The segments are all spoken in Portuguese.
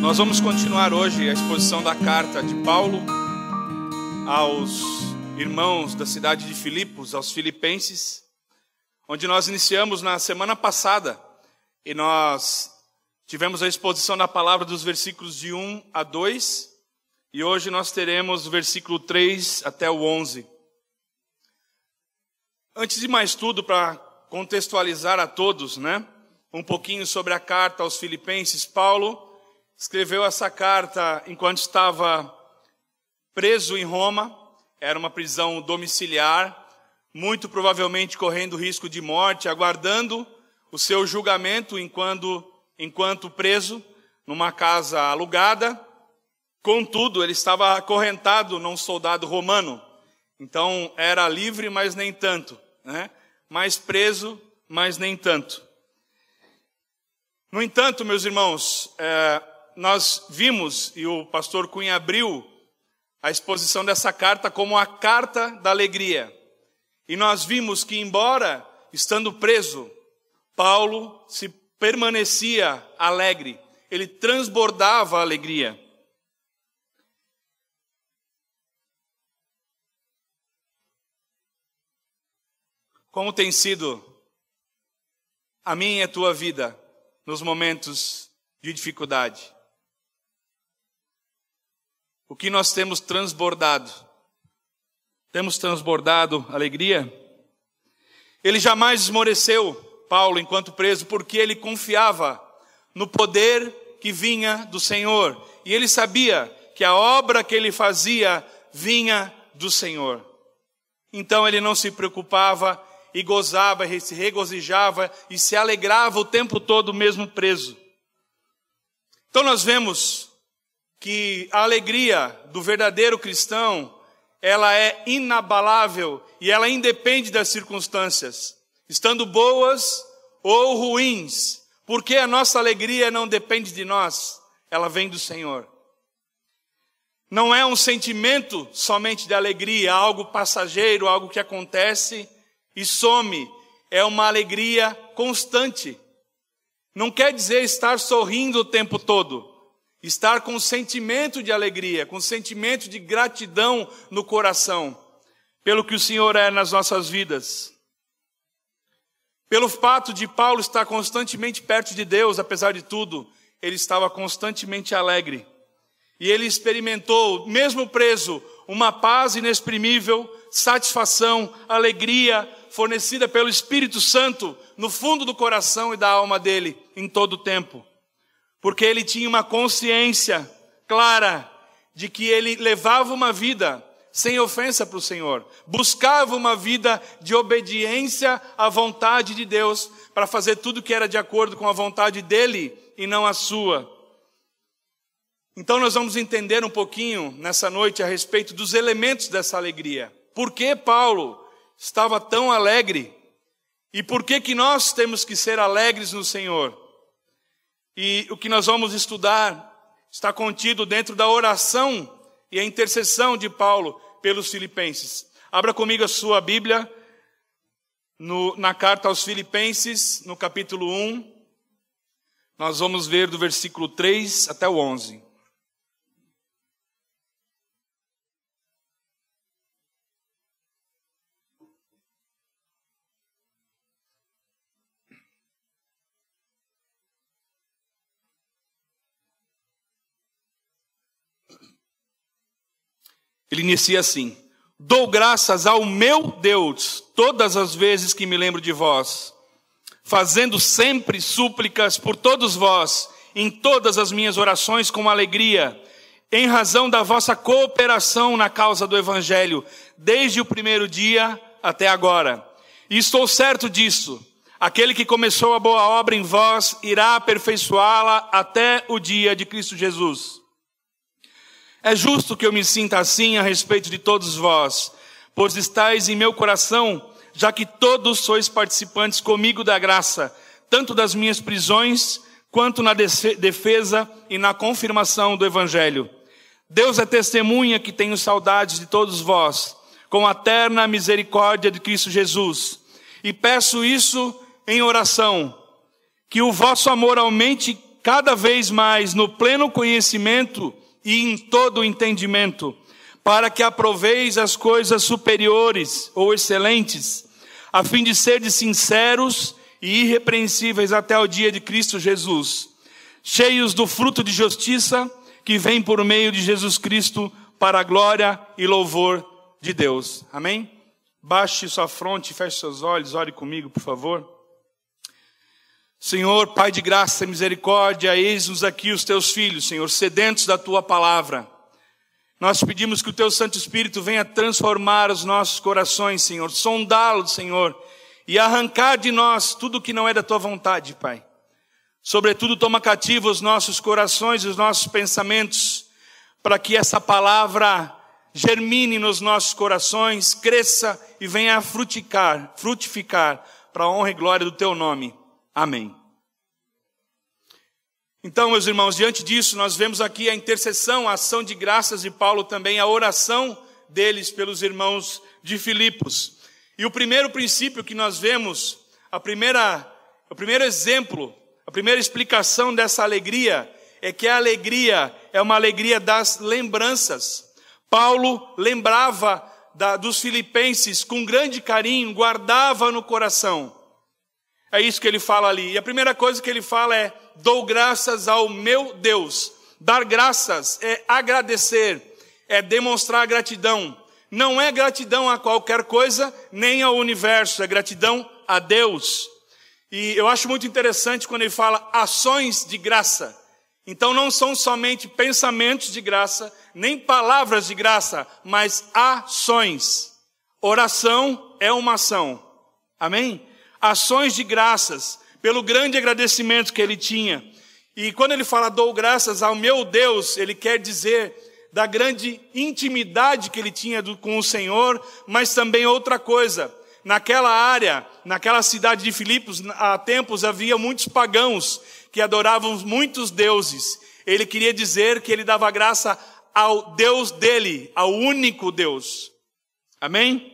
Nós vamos continuar hoje a exposição da carta de Paulo aos irmãos da cidade de Filipos, aos filipenses, onde nós iniciamos na semana passada e nós tivemos a exposição da palavra dos versículos de 1 a 2 e hoje nós teremos o versículo 3 até o 11. Antes de mais tudo, para contextualizar a todos, um pouquinho sobre a carta aos filipenses, Paulo escreveu essa carta enquanto estava preso em Roma. Era uma prisão domiciliar, muito provavelmente correndo risco de morte, aguardando o seu julgamento enquanto preso numa casa alugada. Contudo, ele estava acorrentado num soldado romano, então era livre, mas nem tanto, mais preso, mas nem tanto. No entanto, meus irmãos, nós vimos, e o pastor Cunha abriu a exposição dessa carta como a carta da alegria. E nós vimos que, embora estando preso, Paulo se permanecia alegre, ele transbordava a alegria. Como tem sido a minha e a tua vida nos momentos de dificuldade? O que nós temos transbordado? Temos transbordado alegria? Ele jamais esmoreceu, Paulo, enquanto preso, porque ele confiava no poder que vinha do Senhor. E ele sabia que a obra que ele fazia vinha do Senhor. Então ele não se preocupava e gozava, se regozijava e se alegrava o tempo todo mesmo preso. Então nós vemos que a alegria do verdadeiro cristão, ela é inabalável e ela independe das circunstâncias, estando boas ou ruins, porque a nossa alegria não depende de nós, ela vem do Senhor. Não é um sentimento somente de alegria, algo passageiro, algo que acontece e some, é uma alegria constante. Não quer dizer estar sorrindo o tempo todo, estar com sentimento de alegria, com sentimento de gratidão no coração, pelo que o Senhor é nas nossas vidas. Pelo fato de Paulo estar constantemente perto de Deus, apesar de tudo, ele estava constantemente alegre. E ele experimentou, mesmo preso, uma paz inexprimível, satisfação, alegria, fornecida pelo Espírito Santo no fundo do coração e da alma dele, em todo o tempo. Porque ele tinha uma consciência clara de que ele levava uma vida sem ofensa para o Senhor. Buscava uma vida de obediência à vontade de Deus, para fazer tudo que era de acordo com a vontade dele e não a sua. Então nós vamos entender um pouquinho nessa noite a respeito dos elementos dessa alegria. Por que Paulo estava tão alegre? E por que nós temos que ser alegres no Senhor? E o que nós vamos estudar está contido dentro da oração e a intercessão de Paulo pelos filipenses. Abra comigo a sua Bíblia na carta aos Filipenses, no capítulo 1. Nós vamos ver do versículo 3 até o 11. Ele inicia assim: dou graças ao meu Deus todas as vezes que me lembro de vós, fazendo sempre súplicas por todos vós, em todas as minhas orações com alegria, em razão da vossa cooperação na causa do Evangelho, desde o primeiro dia até agora. E estou certo disso, aquele que começou a boa obra em vós, irá aperfeiçoá-la até o dia de Cristo Jesus. É justo que eu me sinta assim a respeito de todos vós, pois estáis em meu coração, já que todos sois participantes comigo da graça, tanto das minhas prisões, quanto na defesa e na confirmação do Evangelho. Deus é testemunha que tenho saudades de todos vós, com a eterna misericórdia de Cristo Jesus. E peço isso em oração, que o vosso amor aumente cada vez mais no pleno conhecimento e em todo o entendimento, para que aproveis as coisas superiores ou excelentes, a fim de serdes sinceros e irrepreensíveis até o dia de Cristo Jesus, cheios do fruto de justiça que vem por meio de Jesus Cristo, para a glória e louvor de Deus. Amém? Baixe sua fronte, feche seus olhos, ore comigo, por favor. Senhor, Pai de graça e misericórdia, eis-nos aqui os teus filhos, Senhor, sedentos da tua palavra. Nós pedimos que o teu Santo Espírito venha transformar os nossos corações, Senhor, sondá-los, Senhor, e arrancar de nós tudo que não é da tua vontade, Pai. Sobretudo, toma cativo os nossos corações e os nossos pensamentos, para que essa palavra germine nos nossos corações, cresça e venha a frutificar para a honra e glória do teu nome. Amém. Então, meus irmãos, diante disso, nós vemos aqui a intercessão, a ação de graças de Paulo também, a oração deles pelos irmãos de Filipos. E o primeiro princípio que nós vemos, o primeiro exemplo, a primeira explicação dessa alegria, é que a alegria é uma alegria das lembranças. Paulo lembrava dos filipenses com grande carinho, guardava no coração. É isso que ele fala ali. E a primeira coisa que ele fala é: dou graças ao meu Deus. Dar graças é agradecer, é demonstrar gratidão. Não é gratidão a qualquer coisa, nem ao universo, é gratidão a Deus. E eu acho muito interessante quando ele fala ações de graça. Então não são somente pensamentos de graça, nem palavras de graça, mas ações. Oração é uma ação. Amém? Ações de graças, pelo grande agradecimento que ele tinha. E quando ele fala dou graças ao meu Deus, ele quer dizer da grande intimidade que ele tinha com o Senhor, mas também outra coisa. Naquela área, naquela cidade de Filipos, há tempos havia muitos pagãos que adoravam muitos deuses. Ele queria dizer que ele dava graça ao Deus dele, ao único Deus. Amém?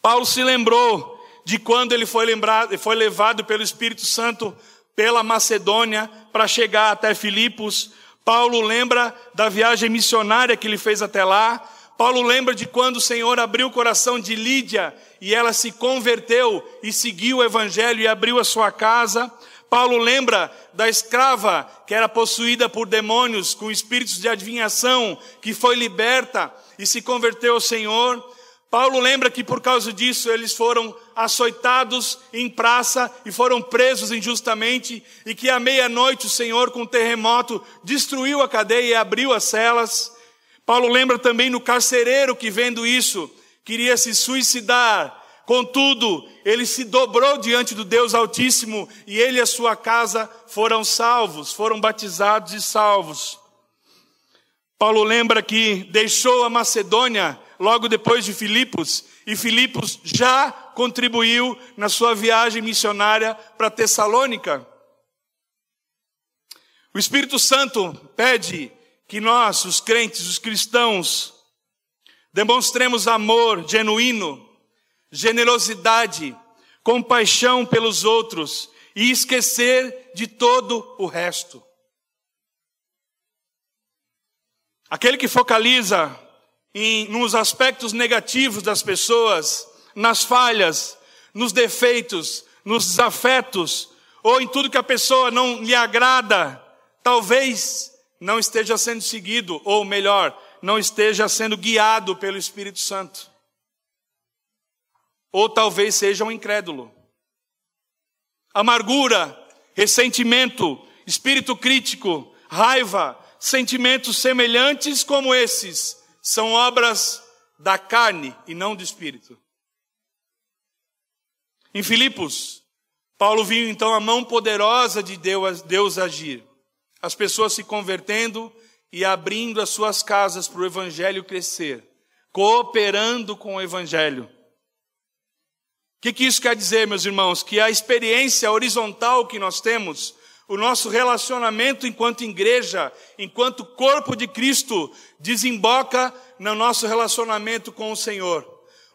Paulo se lembrou de quando ele foi levado pelo Espírito Santo pela Macedônia para chegar até Filipos. Paulo lembra da viagem missionária que ele fez até lá. Paulo lembra de quando o Senhor abriu o coração de Lídia e ela se converteu e seguiu o evangelho e abriu a sua casa. Paulo lembra da escrava que era possuída por demônios com espíritos de adivinhação, que foi liberta e se converteu ao Senhor. Paulo lembra que por causa disso eles foram açoitados em praça e foram presos injustamente, e que à meia-noite o Senhor, com um terremoto, destruiu a cadeia e abriu as celas. Paulo lembra também no carcereiro que, vendo isso, queria se suicidar. Contudo, ele se dobrou diante do Deus Altíssimo e ele e a sua casa foram salvos, foram batizados e salvos. Paulo lembra que deixou a Macedônia logo depois de Filipos, e Filipos já contribuiu na sua viagem missionária para Tessalônica. O Espírito Santo pede que nós, os crentes, os cristãos, demonstremos amor genuíno, generosidade, compaixão pelos outros e esquecer de todo o resto. Aquele que focaliza nos aspectos negativos das pessoas, nas falhas, nos defeitos, nos desafetos, ou em tudo que a pessoa não lhe agrada, talvez não esteja sendo seguido, ou melhor, não esteja sendo guiado pelo Espírito Santo. Ou talvez seja um incrédulo. Amargura, ressentimento, espírito crítico, raiva, sentimentos semelhantes como esses, são obras da carne e não do Espírito. Em Filipos, Paulo viu então a mão poderosa de Deus agir. As pessoas se convertendo e abrindo as suas casas para o Evangelho crescer. Cooperando com o Evangelho. O que isso quer dizer, meus irmãos? Que a experiência horizontal que nós temos, o nosso relacionamento enquanto igreja, enquanto corpo de Cristo, desemboca no nosso relacionamento com o Senhor.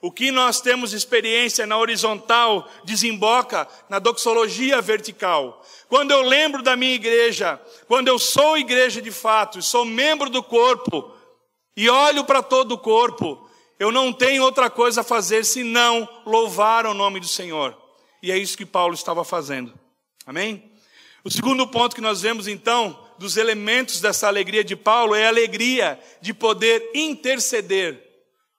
O que nós temos experiência na horizontal desemboca na doxologia vertical. Quando eu lembro da minha igreja, quando eu sou igreja de fato, sou membro do corpo e olho para todo o corpo, eu não tenho outra coisa a fazer senão louvar o nome do Senhor. E é isso que Paulo estava fazendo. Amém? O segundo ponto que nós vemos então, dos elementos dessa alegria de Paulo, é a alegria de poder interceder.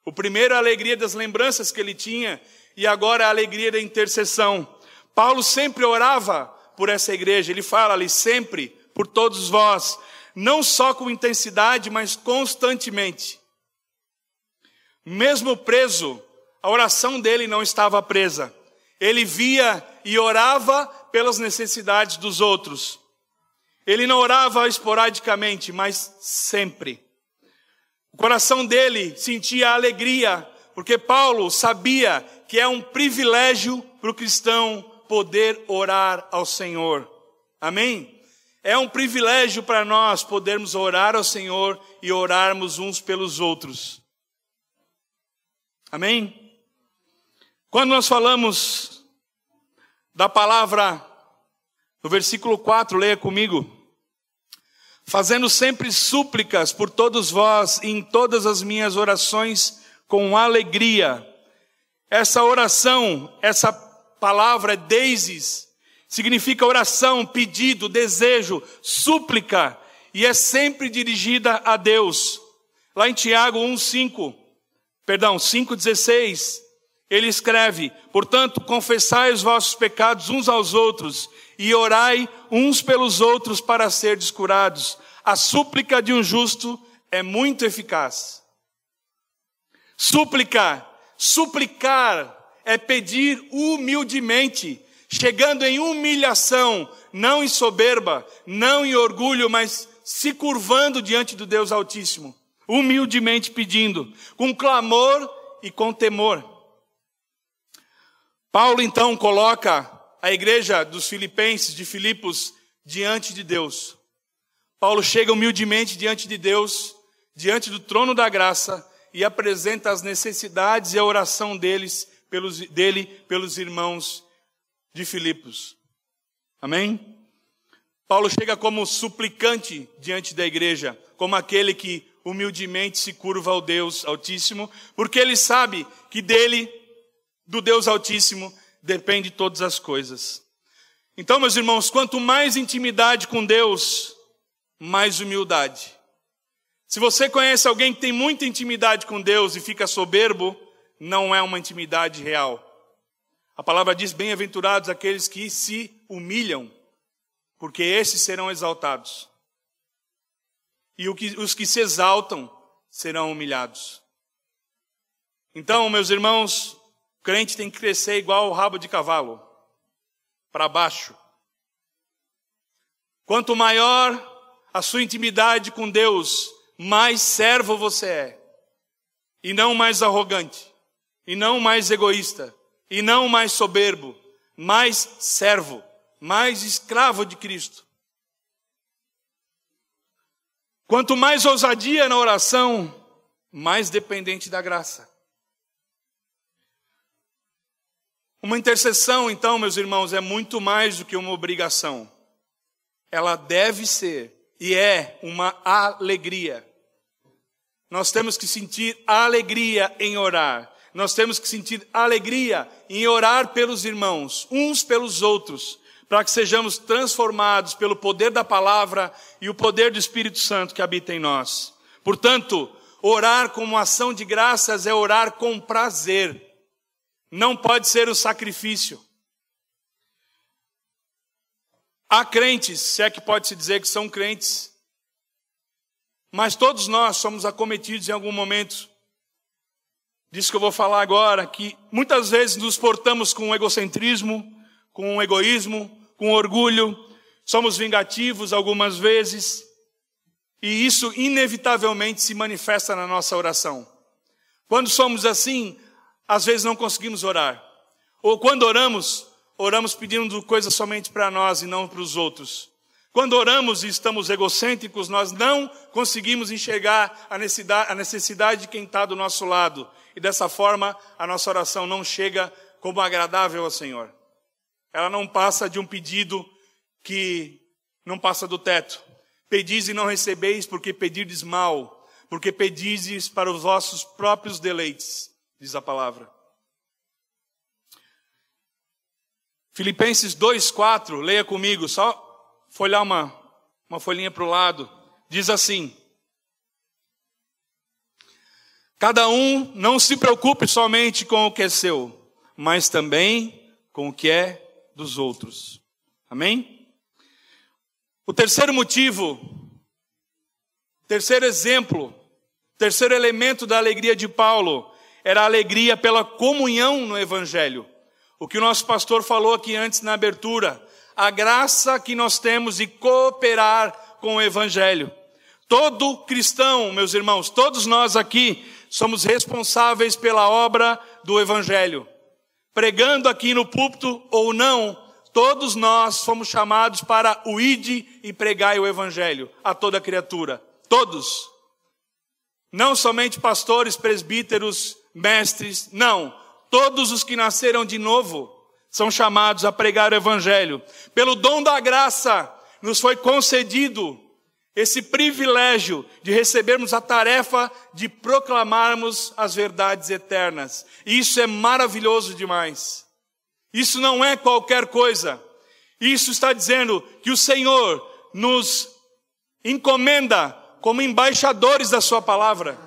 O primeiro é a alegria das lembranças que ele tinha, e agora é a alegria da intercessão. Paulo sempre orava por essa igreja, ele fala ali sempre, por todos vós, não só com intensidade, mas constantemente. Mesmo preso, a oração dele não estava presa. Ele via e orava pelas necessidades dos outros. Ele não orava esporadicamente, mas sempre. O coração dele sentia alegria, porque Paulo sabia que é um privilégio para o cristão poder orar ao Senhor. Amém? É um privilégio para nós podermos orar ao Senhor e orarmos uns pelos outros. Amém? Quando nós falamos da palavra, no versículo 4, leia comigo. Fazendo sempre súplicas por todos vós e em todas as minhas orações com alegria. Essa oração, essa palavra deises, significa oração, pedido, desejo, súplica, e é sempre dirigida a Deus. Lá em Tiago 5,16, ele escreve: portanto, confessai os vossos pecados uns aos outros e orai uns pelos outros para serdes curados. A súplica de um justo é muito eficaz. Suplicar é pedir humildemente, chegando em humilhação, não em soberba, não em orgulho, mas se curvando diante do Deus Altíssimo, humildemente pedindo, com clamor e com temor. Paulo então coloca a igreja dos Filipenses, de Filipos, diante de Deus. Paulo chega humildemente diante de Deus, diante do trono da graça, e apresenta as necessidades e a oração dele pelos irmãos de Filipos. Amém? Paulo chega como suplicante diante da igreja, como aquele que humildemente se curva ao Deus Altíssimo, porque ele sabe que dele, do Deus Altíssimo, depende todas as coisas. Então, meus irmãos, quanto mais intimidade com Deus, mais humildade. Se você conhece alguém que tem muita intimidade com Deus e fica soberbo, não é uma intimidade real. A palavra diz: bem-aventurados aqueles que se humilham, porque esses serão exaltados. E os que se exaltam serão humilhados. Então, meus irmãos, o crente tem que crescer igual o rabo de cavalo, para baixo. Quanto maior a sua intimidade com Deus, mais servo você é. E não mais arrogante. E não mais egoísta. E não mais soberbo. Mais servo. Mais escravo de Cristo. Quanto mais ousadia na oração, mais dependente da graça. Uma intercessão, então, meus irmãos, é muito mais do que uma obrigação. Ela deve ser e é uma alegria. Nós temos que sentir alegria em orar. Nós temos que sentir alegria em orar pelos irmãos, uns pelos outros, para que sejamos transformados pelo poder da palavra e o poder do Espírito Santo que habita em nós. Portanto, orar como ação de graças é orar com prazer. Não pode ser um sacrifício. Há crentes, se é que pode-se dizer que são crentes, mas todos nós somos acometidos em algum momento disso que eu vou falar agora, que muitas vezes nos portamos com egocentrismo, com egoísmo, com orgulho, somos vingativos algumas vezes, e isso inevitavelmente se manifesta na nossa oração. Quando somos assim, às vezes não conseguimos orar. Ou quando oramos pedindo coisas somente para nós e não para os outros. Quando oramos e estamos egocêntricos, nós não conseguimos enxergar a necessidade de quem está do nosso lado. E dessa forma, a nossa oração não chega como agradável ao Senhor. Ela não passa de um pedido que não passa do teto. Pedis e não recebeis, porque pedirdes mal, porque pedizes para os vossos próprios deleites, diz a palavra. Filipenses 2:4, leia comigo, só folhar uma folhinha para o lado. Diz assim: cada um não se preocupe somente com o que é seu, mas também com o que é dos outros. Amém? O terceiro motivo, terceiro exemplo, terceiro elemento da alegria de Paulo era a alegria pela comunhão no Evangelho. O que o nosso pastor falou aqui antes na abertura, a graça que nós temos de cooperar com o Evangelho. Todo cristão, meus irmãos, todos nós aqui somos responsáveis pela obra do Evangelho. Pregando aqui no púlpito ou não, todos nós fomos chamados para o ide e pregai o Evangelho a toda criatura. Todos. Não somente pastores, presbíteros, mestres, não. Todos os que nasceram de novo são chamados a pregar o Evangelho. Pelo dom da graça, nos foi concedido esse privilégio de recebermos a tarefa de proclamarmos as verdades eternas. E isso é maravilhoso demais. Isso não é qualquer coisa. Isso está dizendo que o Senhor nos encomenda como embaixadores da sua palavra.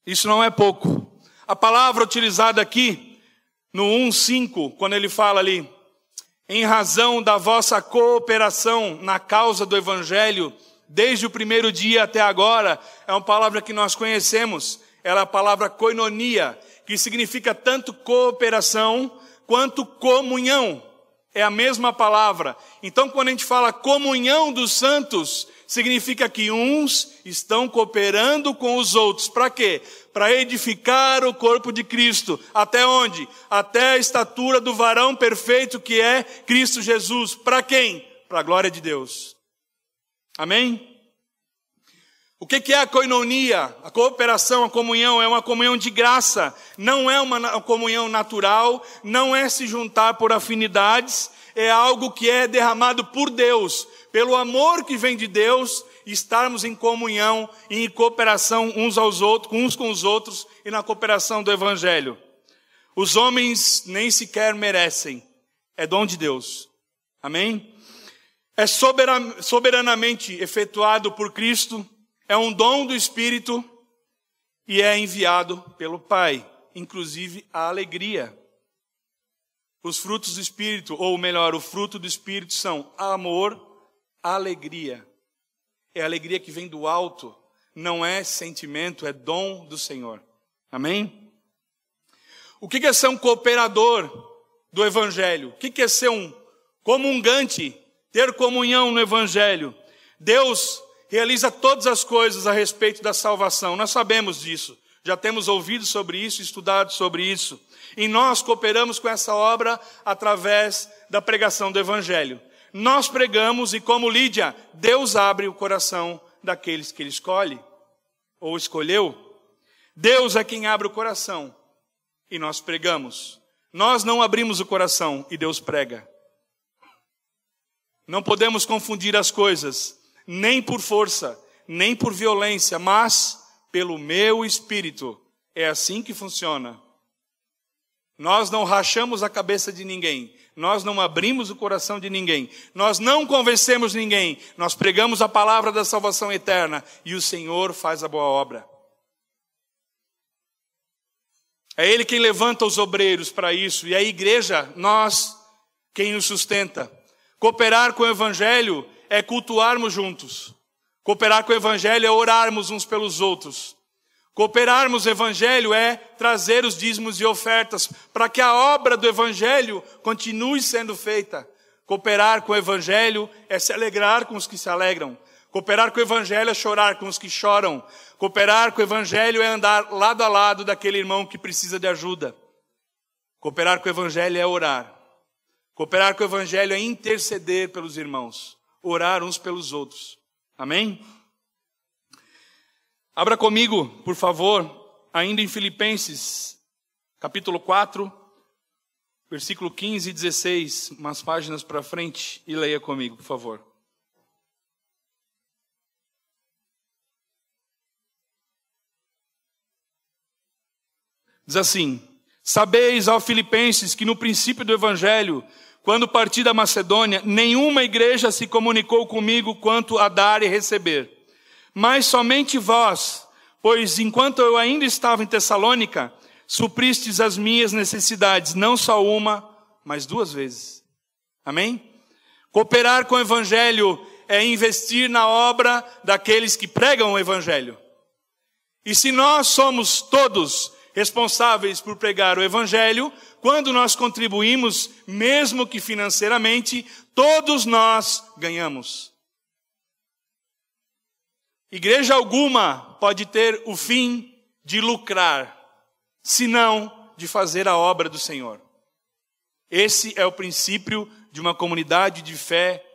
Isso não é pouco. A palavra utilizada aqui, no 1:5, quando ele fala ali, em razão da vossa cooperação na causa do Evangelho, desde o primeiro dia até agora, é uma palavra que nós conhecemos. Ela é a palavra koinonia, que significa tanto cooperação quanto comunhão. É a mesma palavra. Então, quando a gente fala comunhão dos santos, significa que uns estão cooperando com os outros. Para quê? Para edificar o corpo de Cristo. Até onde? Até a estatura do varão perfeito que é Cristo Jesus. Para quem? Para a glória de Deus. Amém? O que é a koinonia? A cooperação, a comunhão, é uma comunhão de graça. Não é uma comunhão natural, não é se juntar por afinidades, é algo que é derramado por Deus, pelo amor que vem de Deus, estarmos em comunhão e em cooperação uns com os outros e na cooperação do Evangelho. Os homens nem sequer merecem, é dom de Deus. Amém? É soberanamente efetuado por Cristo, é um dom do Espírito e é enviado pelo Pai, inclusive a alegria. Os frutos do Espírito, ou melhor, o fruto do Espírito são amor, alegria. É a alegria que vem do alto, não é sentimento, é dom do Senhor. Amém? O que é ser um cooperador do Evangelho? O que é ser um comungante, ter comunhão no Evangelho? Deus realiza todas as coisas a respeito da salvação. Nós sabemos disso. Já temos ouvido sobre isso, estudado sobre isso. E nós cooperamos com essa obra através da pregação do Evangelho. Nós pregamos e, como Lídia, Deus abre o coração daqueles que Ele escolhe ou escolheu. Deus é quem abre o coração e nós pregamos. Nós não abrimos o coração e Deus prega. Não podemos confundir as coisas, nem por força, nem por violência, mas pelo meu Espírito. É assim que funciona. Nós não rachamos a cabeça de ninguém. Nós não abrimos o coração de ninguém. Nós não convencemos ninguém. Nós pregamos a palavra da salvação eterna. E o Senhor faz a boa obra. É Ele quem levanta os obreiros para isso. E a igreja, nós, quem nos sustenta. Cooperar com o Evangelho é cultuarmos juntos. Cooperar com o Evangelho é orarmos uns pelos outros. Cooperarmos o Evangelho é trazer os dízimos e ofertas para que a obra do Evangelho continue sendo feita. Cooperar com o Evangelho é se alegrar com os que se alegram. Cooperar com o Evangelho é chorar com os que choram. Cooperar com o Evangelho é andar lado a lado daquele irmão que precisa de ajuda. Cooperar com o Evangelho é orar. Cooperar com o evangelho é interceder pelos irmãos, orar uns pelos outros. Amém? Abra comigo, por favor, ainda em Filipenses, capítulo 4, versículo 15 e 16, umas páginas para frente, e leia comigo, por favor. Diz assim: sabeis, ó Filipenses, que no princípio do evangelho, quando parti da Macedônia, nenhuma igreja se comunicou comigo quanto a dar e receber. Mas somente vós, pois enquanto eu ainda estava em Tessalônica, supristes as minhas necessidades, não só uma, mas 2 vezes. Amém? Cooperar com o evangelho é investir na obra daqueles que pregam o evangelho. E se nós somos todos responsáveis por pregar o evangelho, quando nós contribuímos, mesmo que financeiramente, todos nós ganhamos. Igreja alguma pode ter o fim de lucrar, senão de fazer a obra do Senhor. Esse é o princípio de uma comunidade de fé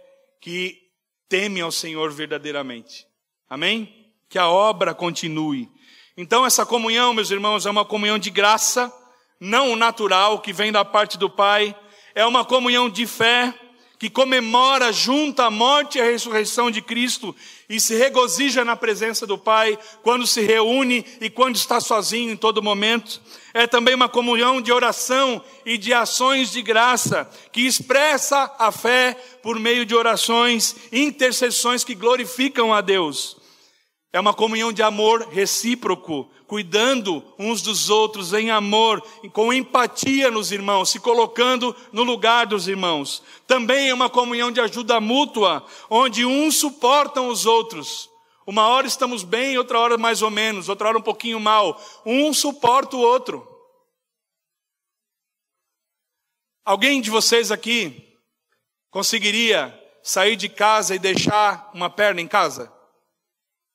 que teme ao Senhor verdadeiramente. Amém? Que a obra continue. Então essa comunhão, meus irmãos, é uma comunhão de graça, não natural, que vem da parte do Pai. É uma comunhão de fé, que comemora junto a morte e a ressurreição de Cristo e se regozija na presença do Pai quando se reúne e quando está sozinho em todo momento. É também uma comunhão de oração e de ações de graça, que expressa a fé por meio de orações e intercessões que glorificam a Deus. É uma comunhão de amor recíproco, cuidando uns dos outros em amor, com empatia nos irmãos, se colocando no lugar dos irmãos. Também é uma comunhão de ajuda mútua, onde uns suportam os outros. Uma hora estamos bem, outra hora mais ou menos, outra hora um pouquinho mal. Um suporta o outro. Alguém de vocês aqui conseguiria sair de casa e deixar uma perna em casa?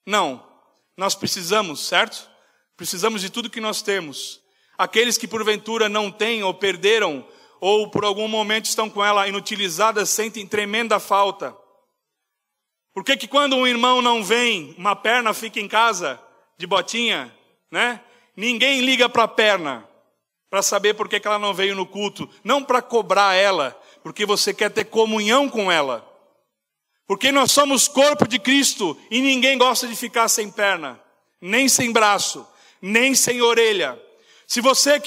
Não, nós precisamos, certo? Precisamos de tudo que nós temos. Aqueles que porventura não têm ou perderam, ou por algum momento estão com ela inutilizada, sentem tremenda falta. Por que quando um irmão não vem, uma perna fica em casa, de botinha, né? Ninguém liga para a perna, para saber por que ela não veio no culto. Não para cobrar ela, porque você quer ter comunhão com ela. Porque nós somos corpo de Cristo e ninguém gosta de ficar sem perna, nem sem braço, nem sem orelha. Se você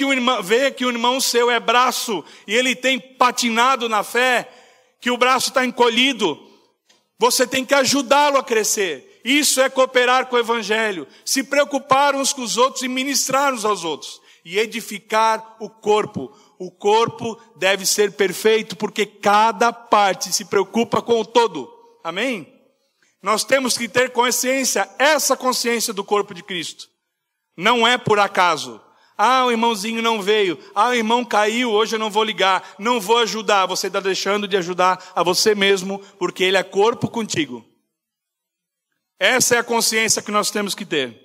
vê que o irmão seu é braço e ele tem patinado na fé, que o braço está encolhido, você tem que ajudá-lo a crescer. Isso é cooperar com o evangelho, se preocupar uns com os outros e ministrar uns aos outros e edificar o corpo. O corpo deve ser perfeito porque cada parte se preocupa com o todo. Amém? Nós temos que ter consciência, essa consciência do corpo de Cristo. Não é por acaso. Ah, o irmãozinho não veio. Ah, o irmão caiu, hoje eu não vou ligar. Não vou ajudar. Você está deixando de ajudar a você mesmo, porque ele é corpo contigo. Essa é a consciência que nós temos que ter.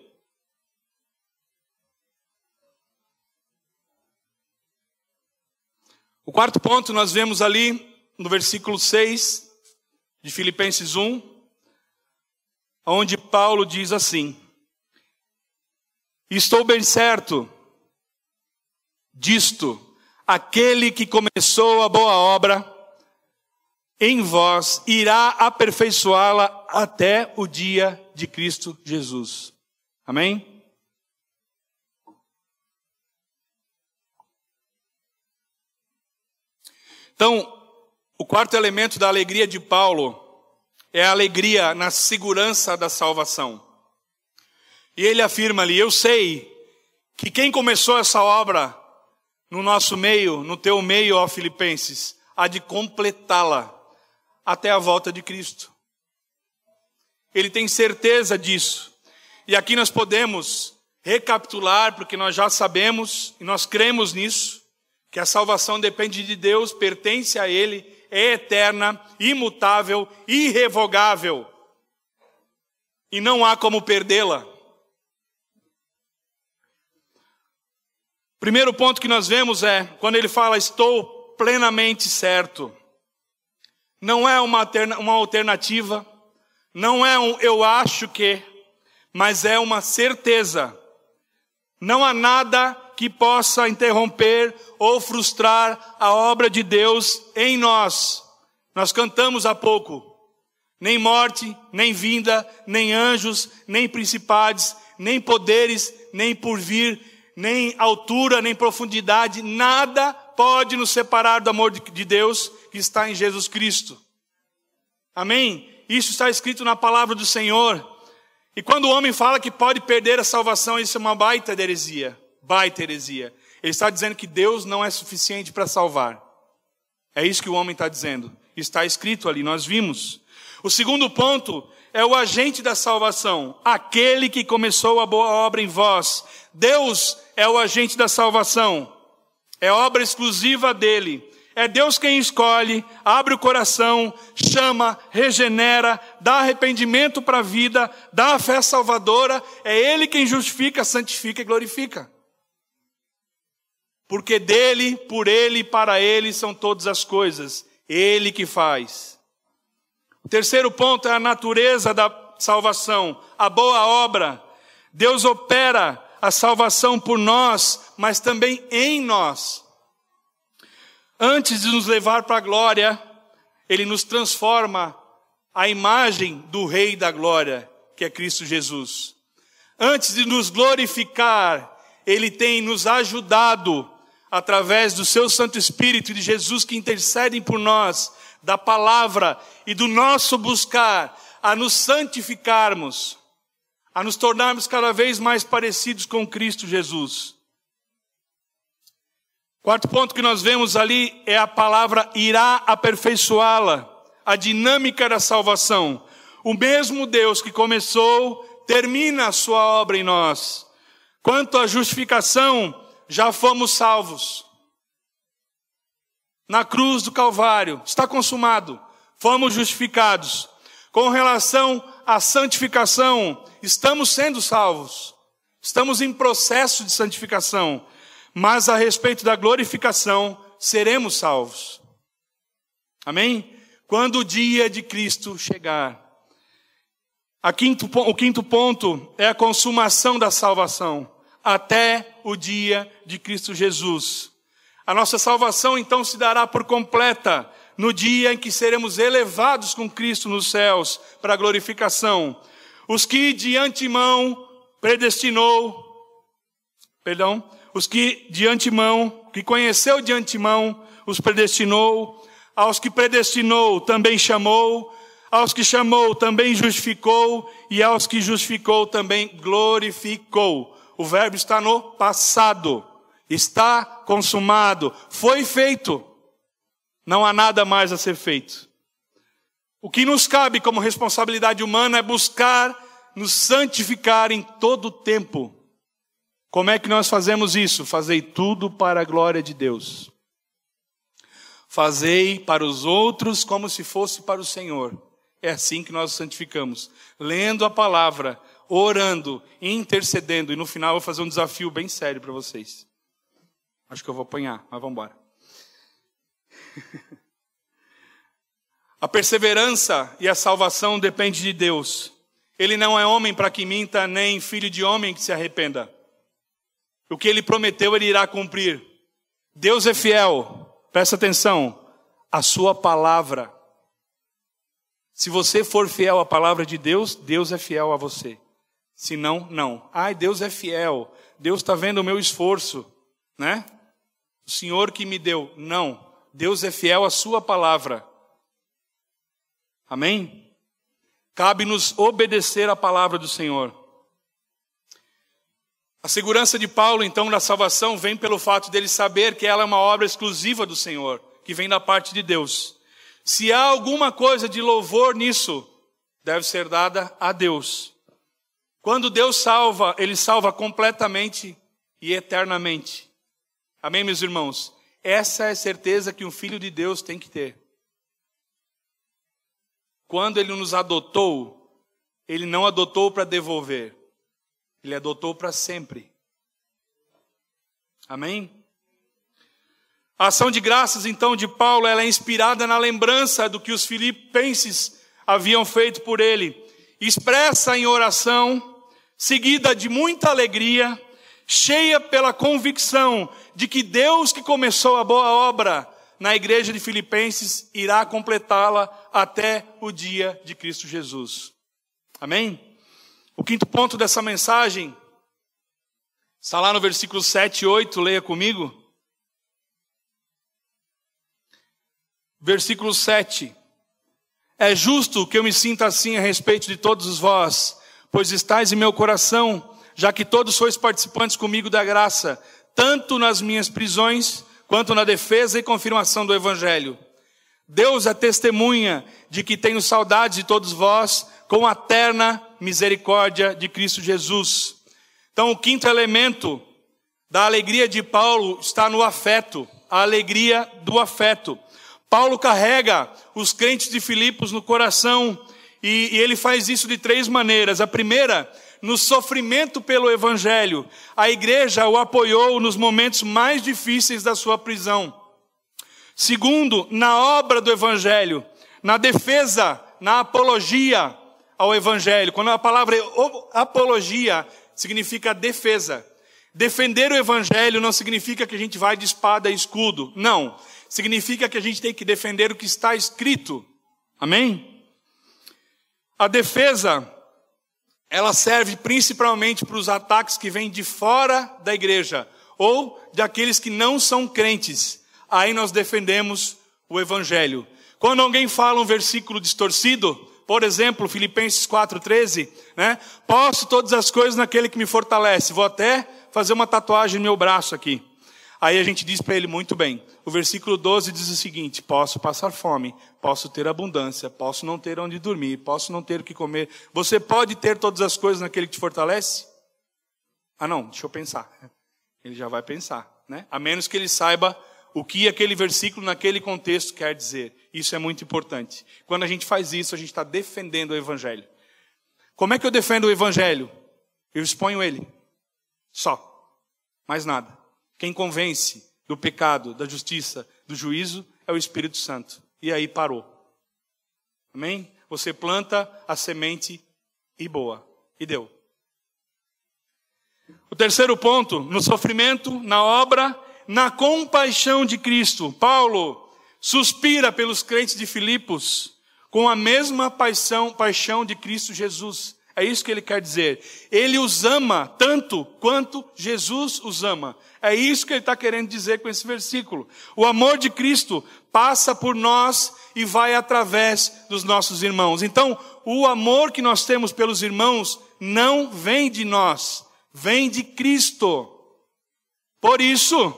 O quarto ponto nós vemos ali no versículo 6 de Filipenses 1, onde Paulo diz assim: estou bem certo disto, aquele que começou a boa obra em vós irá aperfeiçoá-la até o dia de Cristo Jesus. Amém? Então, o quarto elemento da alegria de Paulo é a alegria na segurança da salvação. E ele afirma ali: eu sei que quem começou essa obra no nosso meio, no teu meio, ó Filipenses, há de completá-la até a volta de Cristo. Ele tem certeza disso. E aqui nós podemos recapitular, porque nós já sabemos e nós cremos nisso, que a salvação depende de Deus, pertence a Ele, é eterna, imutável, irrevogável. E não há como perdê-la. Primeiro ponto que nós vemos é, quando ele fala, estou plenamente certo. Não é uma alternativa, não é um eu acho que, mas é uma certeza. Não há nada que possa interromper ou frustrar a obra de Deus em nós. Nós cantamos há pouco. Nem morte, nem vinda, nem anjos, nem principados, nem poderes, nem porvir, nem altura, nem profundidade, nada pode nos separar do amor de Deus que está em Jesus Cristo. Amém? Isso está escrito na palavra do Senhor. E quando o homem fala que pode perder a salvação, isso é uma baita heresia. Baita heresia. Ele está dizendo que Deus não é suficiente para salvar. É isso que o homem está dizendo. Está escrito ali, nós vimos. O segundo ponto é o agente da salvação, aquele que começou a boa obra em vós. Deus é o agente da salvação, é obra exclusiva dele. É Deus quem escolhe, abre o coração, chama, regenera, dá arrependimento para a vida, dá a fé salvadora. É Ele quem justifica, santifica e glorifica. Porque dele, por ele e para ele são todas as coisas. Ele que faz. O terceiro ponto é a natureza da salvação, a boa obra. Deus opera a salvação por nós, mas também em nós. Antes de nos levar para a glória, Ele nos transforma à imagem do Rei da glória, que é Cristo Jesus. Antes de nos glorificar, Ele tem nos ajudado, através do Seu Santo Espírito e de Jesus que intercedem por nós, da palavra e do nosso buscar, a nos santificarmos, a nos tornarmos cada vez mais parecidos com Cristo Jesus. Quarto ponto que nós vemos ali é a palavra irá aperfeiçoá-la, a dinâmica da salvação. O mesmo Deus que começou, termina a sua obra em nós. Quanto à justificação, já fomos salvos. Na cruz do Calvário, está consumado, fomos justificados. Com relação à santificação, estamos sendo salvos. Estamos em processo de santificação. Mas a respeito da glorificação, seremos salvos. Amém? Quando o dia de Cristo chegar. O quinto ponto é a consumação da salvação. Até o dia de Cristo Jesus. A nossa salvação então se dará por completa no dia em que seremos elevados com Cristo nos céus para a glorificação. Os que de antemão que conheceu de antemão, os predestinou. Aos que predestinou, também chamou. Aos que chamou, também justificou. E aos que justificou, também glorificou. O verbo está no passado. Está consumado. Foi feito. Não há nada mais a ser feito. O que nos cabe como responsabilidade humana é buscar nos santificar em todo o tempo. Como é que nós fazemos isso? Fazei tudo para a glória de Deus. Fazei para os outros como se fosse para o Senhor. É assim que nós nos santificamos. Lendo a palavra, orando, intercedendo. E no final eu vou fazer um desafio bem sério para vocês. Acho que eu vou apanhar, mas vamos embora. A perseverança e a salvação dependem de Deus. Ele não é homem para que minta, nem filho de homem que se arrependa. O que Ele prometeu, Ele irá cumprir. Deus é fiel. Presta atenção. A sua palavra. Se você for fiel à palavra de Deus, Deus é fiel a você. Se não, não. Ai, Deus é fiel. Deus está vendo o meu esforço, né? O Senhor que me deu. Não. Deus é fiel à sua palavra. Amém? Cabe-nos obedecer à palavra do Senhor. A segurança de Paulo, então, da salvação vem pelo fato dele saber que ela é uma obra exclusiva do Senhor, que vem da parte de Deus. Se há alguma coisa de louvor nisso, deve ser dada a Deus. Quando Deus salva, Ele salva completamente e eternamente. Amém, meus irmãos? Essa é a certeza que um filho de Deus tem que ter. Quando Ele nos adotou, Ele não adotou para devolver. Ele adotou para sempre. Amém? A ação de graças, então, de Paulo, ela é inspirada na lembrança do que os filipenses haviam feito por ele, expressa em oração, seguida de muita alegria, cheia pela convicção de que Deus que começou a boa obra na igreja de Filipenses irá completá-la até o dia de Cristo Jesus. Amém? O quinto ponto dessa mensagem está lá no versículo 7 e 8, leia comigo. Versículo 7. É justo que eu me sinta assim a respeito de todos vós, pois estáis em meu coração, já que todos sois participantes comigo da graça, tanto nas minhas prisões, quanto na defesa e confirmação do Evangelho. Deus é testemunha de que tenho saudade de todos vós, com a terna misericórdia de Cristo Jesus. Então, o quinto elemento da alegria de Paulo está no afeto, a alegria do afeto. Paulo carrega os crentes de Filipos no coração e ele faz isso de 3 maneiras. A primeira, no sofrimento pelo Evangelho. A igreja o apoiou nos momentos mais difíceis da sua prisão. Segundo, na obra do Evangelho, na defesa, na apologia ao Evangelho. Quando a palavra apologia significa defesa. Defender o Evangelho não significa que a gente vai de espada e escudo. Não. Significa que a gente tem que defender o que está escrito. Amém? A defesa, ela serve principalmente para os ataques que vêm de fora da igreja, ou de aqueles que não são crentes. Aí nós defendemos o Evangelho. Quando alguém fala um versículo distorcido, por exemplo, Filipenses 4,13, né? Posso todas as coisas naquele que me fortalece. Vou até fazer uma tatuagem no meu braço aqui. Aí a gente diz para ele, muito bem. O versículo 12 diz o seguinte: posso passar fome, posso ter abundância, posso não ter onde dormir, posso não ter o que comer. Você pode ter todas as coisas naquele que te fortalece? Ah não, deixa eu pensar. Ele já vai pensar, né? A menos que ele saiba o que aquele versículo naquele contexto quer dizer. Isso é muito importante. Quando a gente faz isso, a gente está defendendo o Evangelho. Como é que eu defendo o Evangelho? Eu exponho ele. Só. Mais nada. Quem convence do pecado, da justiça, do juízo é o Espírito Santo. E aí parou. Amém? Você planta a semente e boa. E deu. O terceiro ponto, no sofrimento, na obra, na compaixão de Cristo. Paulo suspira pelos crentes de Filipos com a mesma paixão de Cristo Jesus. É isso que ele quer dizer. Ele os ama tanto quanto Jesus os ama. É isso que ele está querendo dizer com esse versículo. O amor de Cristo passa por nós e vai através dos nossos irmãos. Então, o amor que nós temos pelos irmãos não vem de nós, vem de Cristo. Por isso,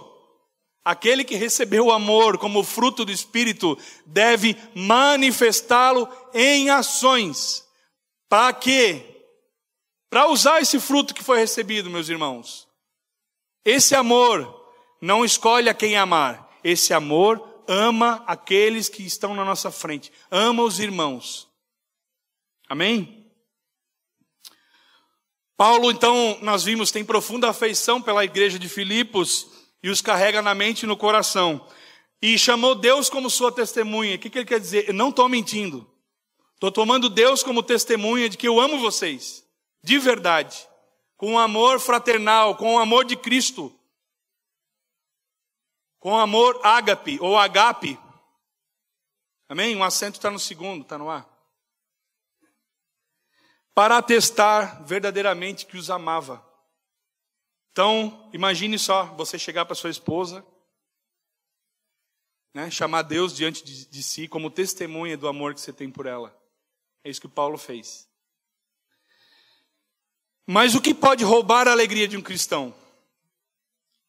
aquele que recebeu o amor como fruto do Espírito deve manifestá-lo em ações. Para quê? Para usar esse fruto que foi recebido, meus irmãos. Esse amor não escolhe a quem amar. Esse amor ama aqueles que estão na nossa frente. Ama os irmãos. Amém? Paulo, então, nós vimos, tem profunda afeição pela igreja de Filipos e os carrega na mente e no coração. E chamou Deus como sua testemunha. O que ele quer dizer? Eu não estou mentindo. Estou tomando Deus como testemunha de que eu amo vocês, de verdade, com amor fraternal, com o amor de Cristo, com amor ágape ou agape. Amém? Um acento está no segundo, está no A. Para atestar verdadeiramente que os amava. Então, imagine só, você chegar para sua esposa, né, chamar Deus diante de si como testemunha do amor que você tem por ela. É isso que Paulo fez. Mas o que pode roubar a alegria de um cristão?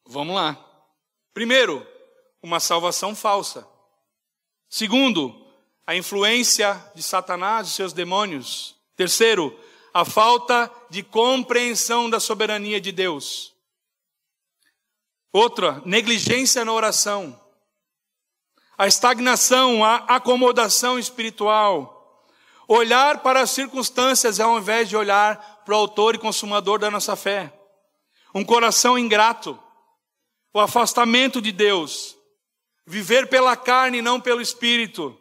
Vamos lá. Primeiro, uma salvação falsa. Segundo, a influência de Satanás e seus demônios. Terceiro, a falta de compreensão da soberania de Deus. Outra, negligência na oração. A estagnação, a acomodação espiritual. Olhar para as circunstâncias ao invés de olhar para o autor e consumador da nossa fé. Um coração ingrato. O afastamento de Deus. viver pela carne e não pelo Espírito,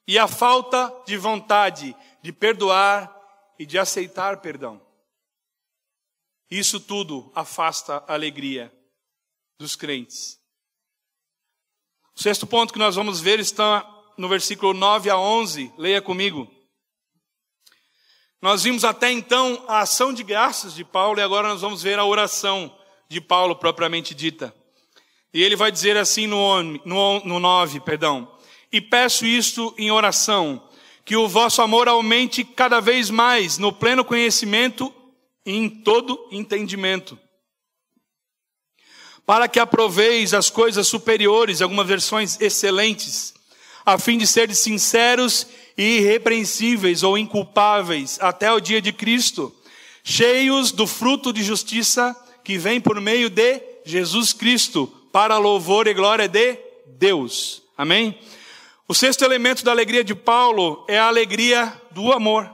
e a falta de vontade de perdoar e de aceitar perdão. Isso tudo afasta a alegria dos crentes. O sexto ponto que nós vamos ver está no versículo 9 a 11. Leia comigo. Nós vimos até então a ação de graças de Paulo e agora nós vamos ver a oração de Paulo propriamente dita. E ele vai dizer assim no 9, e peço isto em oração, que o vosso amor aumente cada vez mais no pleno conhecimento e em todo entendimento, para que aproveis as coisas superiores, algumas versões excelentes, a fim de seres sinceros e irrepreensíveis ou inculpáveis até o dia de Cristo, cheios do fruto de justiça que vem por meio de Jesus Cristo, para louvor e glória de Deus. Amém? O sexto elemento da alegria de Paulo é a alegria do amor.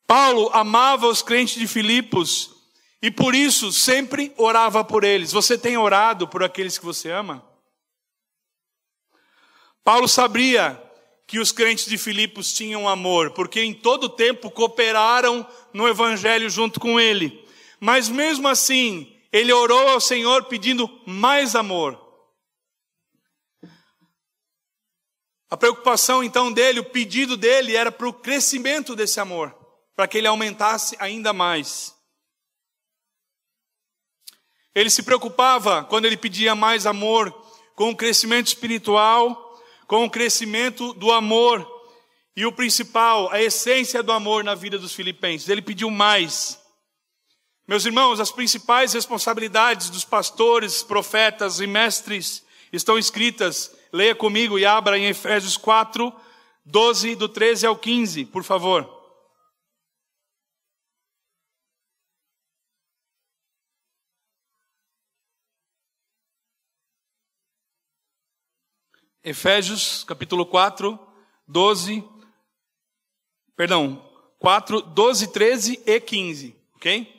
Paulo amava os crentes de Filipos e por isso sempre orava por eles. Você tem orado por aqueles que você ama? Paulo sabia que os crentes de Filipos tinham amor, porque em todo tempo cooperaram no evangelho junto com ele. Mas mesmo assim, ele orou ao Senhor pedindo mais amor. A preocupação então dele, o pedido dele era para o crescimento desse amor, para que ele aumentasse ainda mais. Ele se preocupava, quando ele pedia mais amor, com o crescimento espiritual, com o crescimento do amor, e o principal, a essência do amor na vida dos filipenses. Ele pediu mais. Meus irmãos, as principais responsabilidades dos pastores, profetas e mestres estão escritas. Leia comigo e abra em Efésios 4, 12, do 13 ao 15, por favor. Efésios, capítulo 4, 12, 13 e 15, ok?